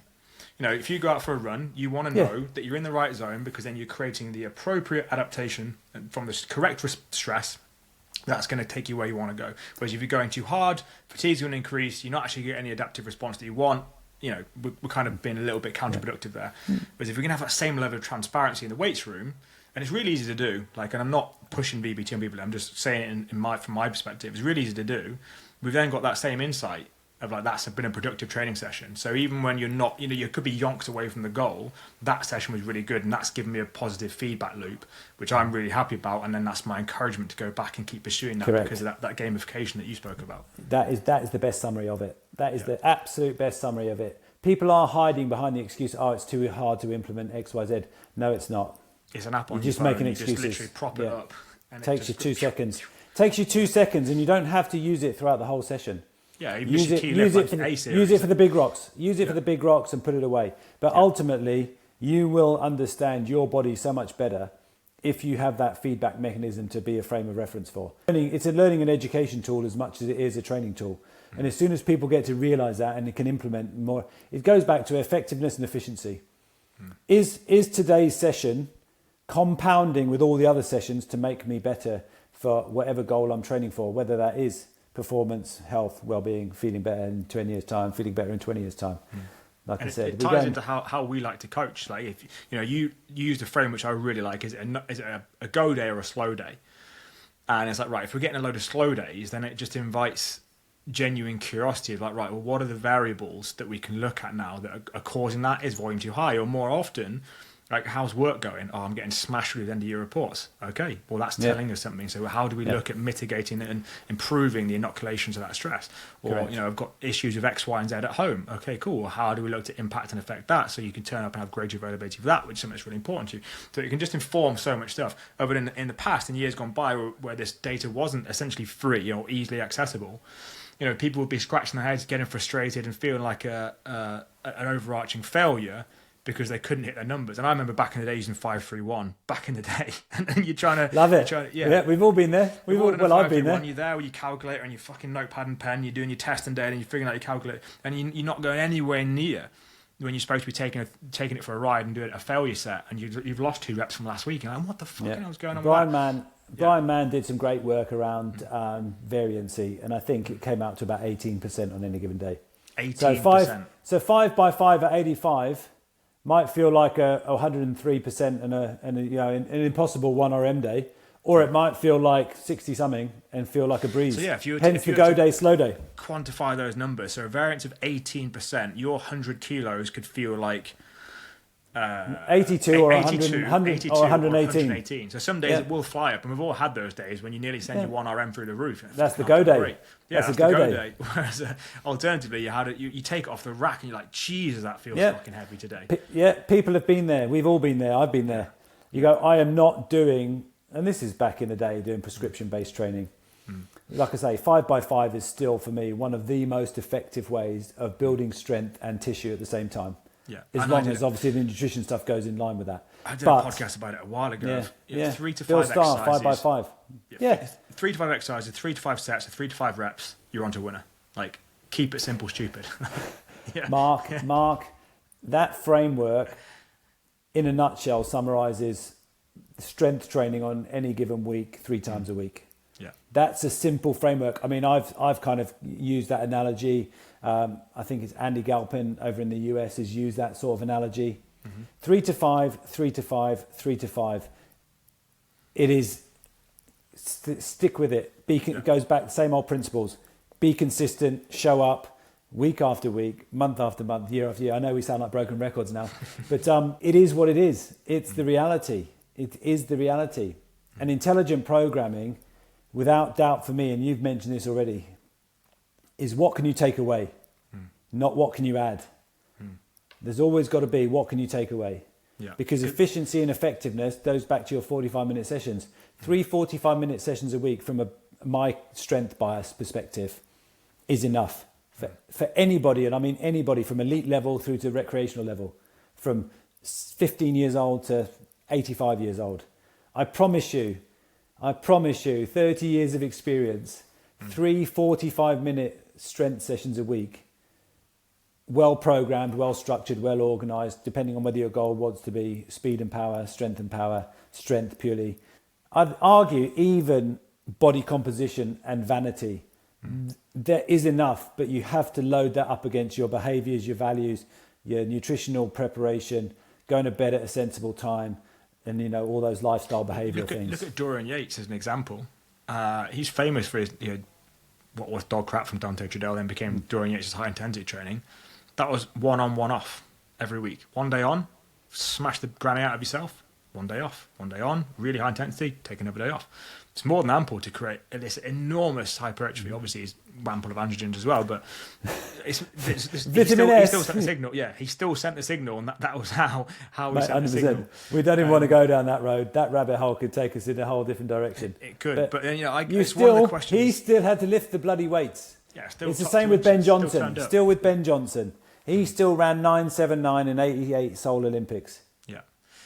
If you go out for a run, you want to know that you're in the right zone, because then you're creating the appropriate adaptation from the correct stress that's going to take you where you want to go. Whereas if you're going too hard, fatigue's going to increase, you're not actually getting any adaptive response that you want. We're kind of being a little bit counterproductive there. Whereas if we're going to have that same level of transparency in the weights room, and it's really easy to do, and I'm not pushing VBT on people, I'm just saying it from my perspective, it's really easy to do. We've then got that same insight of that's been a productive training session. So even when you're not, you could be yonks away from the goal, that session was really good, and that's given me a positive feedback loop, which I'm really happy about, and then that's my encouragement to go back and keep pursuing that. Correct. Because of that gamification that you spoke about. That is the best summary of it. That is the absolute best summary of it. People are hiding behind the excuse, it's too hard to implement X, Y, Z. No, it's not. It's an app on You're just your phone, making excuses. You just literally prop it up. And takes you 2 seconds. Takes you 2 seconds, and you don't have to use it throughout the whole session. Yeah, use it for the big rocks. Use it for the big rocks and put it away. But ultimately, you will understand your body so much better if you have that feedback mechanism to be a frame of reference for. It's a learning and education tool as much as it is a training tool. And as soon as people get to realise that and it can implement more, it goes back to effectiveness and efficiency. Is today's session compounding with all the other sessions to make me better for whatever goal I'm training for, whether that is performance, health, well-being, feeling better in 10 years' time, feeling better in 20 years' time. Like and I said, it ties into how we like to coach. Like if you used a frame which I really like. Is it a go day or a slow day? And it's like, right, if we're getting a load of slow days, then it just invites genuine curiosity of right, well, what are the variables that we can look at now that are causing that? Is volume too high? Or more often, how's work going? I'm getting smashed with the end of year reports. Okay, well, that's telling us something. So how do we look at mitigating and improving the inoculations of that stress? Or, I've got issues with X, Y, and Z at home. Okay, cool. Well, how do we look to impact and affect that so you can turn up and have greater availability of that, which is something that's really important to you. So it can just inform so much stuff. Other than in the past, in years gone by, where this data wasn't essentially free or easily accessible, people would be scratching their heads, getting frustrated and feeling like an overarching failure because they couldn't hit their numbers. And I remember back in the day using 531 back in the day, and then you're trying to love it. We've all been there. I've been there. You're there with your calculator and your fucking notepad and pen. You're doing your testing day and you're figuring out your calculator, and you're not going anywhere near when you're supposed to be taking it for a ride and doing a failure set, and you've lost 2 reps from last week. And I'm like, what the fuck was going on? Brian Mann did some great work around variancy, and I think it came out to about 18% on any given day. 18%. So 5 by 5 at 85 might feel like a 103% and an impossible 1RM day, or it might feel like 60 something and feel like a breeze. So yeah, if you go day, slow day. Quantify those numbers. So a variance of 18%, your 100 kilos could feel like 82 or 100 or 118. So some days it will fly up, and we've all had those days when you nearly send your 1RM through the roof. That's the go day. Great. Yeah, that's the go day. Whereas alternatively, you take it off the rack and you're like, Jesus, that feels fucking heavy today. People have been there. We've all been there. I've been there. You go, I am not doing, and this is back in the day, doing prescription-based training. Like I say, 5 by 5 is still, for me, one of the most effective ways of building strength and tissue at the same time. Yeah, as long as obviously the nutrition stuff goes in line with that. I did a podcast about it a while ago. 3 to 5 exercises. 5 by 5. 3 to 5 exercises, 3 to 5 sets, 3 to 5 reps. You're on to winner. Keep it simple, stupid. Mark, that framework, in a nutshell, summarises strength training on any given week 3 times a week. Yeah, that's a simple framework. I mean, I've kind of used that analogy. I think it's Andy Galpin over in the US has used that sort of analogy. 3 to 5, 3 to 5, 3 to 5. It is stick with it. It goes back to the same old principles. Be consistent, show up week after week, month after month, year after year. I know we sound like broken records now, but it is what it is. It's the reality. It is the reality. And intelligent programming without doubt for me, and you've mentioned this already, is what can you take away, not what can you add. There's always got to be what can you take away. Yeah. Because efficiency and effectiveness goes back to your 45-minute sessions. 3 45-minute sessions a week from my strength bias perspective is enough for anybody, and I mean anybody from elite level through to recreational level, from 15 years old to 85 years old. I promise you, 30 years of experience, 3 45-minute strength sessions a week, well programmed, well structured, well organized, depending on whether your goal wants to be speed and power, strength purely. I'd argue even body composition and vanity. There is enough, but you have to load that up against your behaviors, your values, your nutritional preparation, going to bed at a sensible time, and all those lifestyle behavioral things. Look at Dorian Yates as an example. He's famous for his what was dog crap from Dante Trudell, then became Dorian Yates' high intensity training. That was 1 on, 1 off every week. 1 day on, smash the granny out of yourself. 1 day off. 1 day on, really high intensity, take another day off. It's more than ample to create this enormous hypertrophy. Obviously, he's ample of androgens as well, but Vitamin S. He still sent the signal. Yeah, he still sent the signal, and that was how we sent the signal. We don't even want to go down that road. That rabbit hole could take us in a whole different direction. It could, but then it's one of the questions. He still had to lift the bloody weights. Yeah, still it's the same with Ben Johnson. Still with Ben Johnson. He still ran 9.79 in 88 Seoul Olympics. Yeah.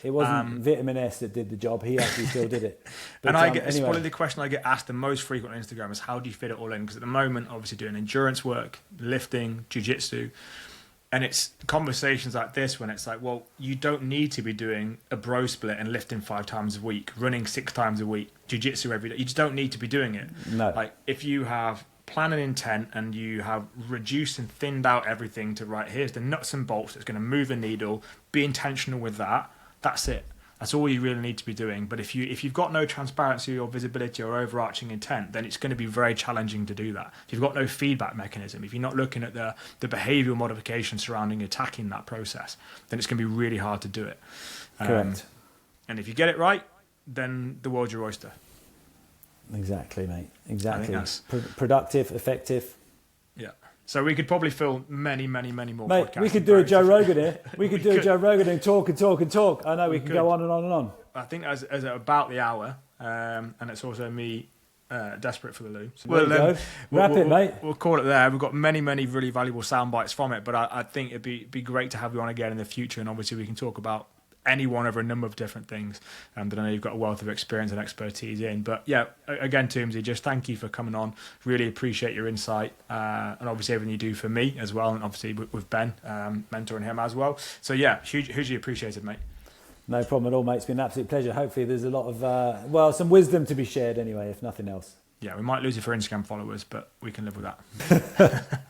It wasn't Vitamin S that did the job. He actually still did it. But, and it's probably the question I get asked the most frequently on Instagram is how do you fit it all in? Because at the moment, obviously doing endurance work, lifting, jiu-jitsu, and it's conversations like this when it's like, well, you don't need to be doing a bro split and lifting 5 times a week, running 6 times a week, jiu-jitsu every day. You just don't need to be doing it. No. Like if you have plan and intent and you have reduced and thinned out everything to here's the nuts and bolts that's going to move the needle, be intentional with that. That's it. That's all you really need to be doing. But if you've got no transparency or visibility or overarching intent, then it's going to be very challenging to do that. If you've got no feedback mechanism, if you're not looking at the behavioural modification surrounding attacking that process, then it's going to be really hard to do it. Correct. And if you get it right, then the world's your oyster. Exactly, mate. Exactly. I think Productive, effective. Yeah. So we could probably fill many, many, many more mate, podcasts. we could do a Joe Rogan here. We could do a Joe Rogan and talk and talk and talk. I know we can go on and on and on. I think as about the hour, and it's also me desperate for the loo. So Wrap it, mate. We'll call it there. We've got many, many really valuable sound bites from it, but I think it'd be great to have you on again in the future, and obviously we can talk about any one over a number of different things that I know you've got a wealth of experience and expertise in. But yeah, again, Toomsy, just thank you for coming on. Really appreciate your insight and obviously everything you do for me as well, and obviously with Ben, mentoring him as well. So yeah, hugely appreciated, mate. No problem at all, mate. It's been an absolute pleasure. Hopefully there's a lot of, some wisdom to be shared anyway, if nothing else. Yeah, we might lose you for Instagram followers, but we can live with that.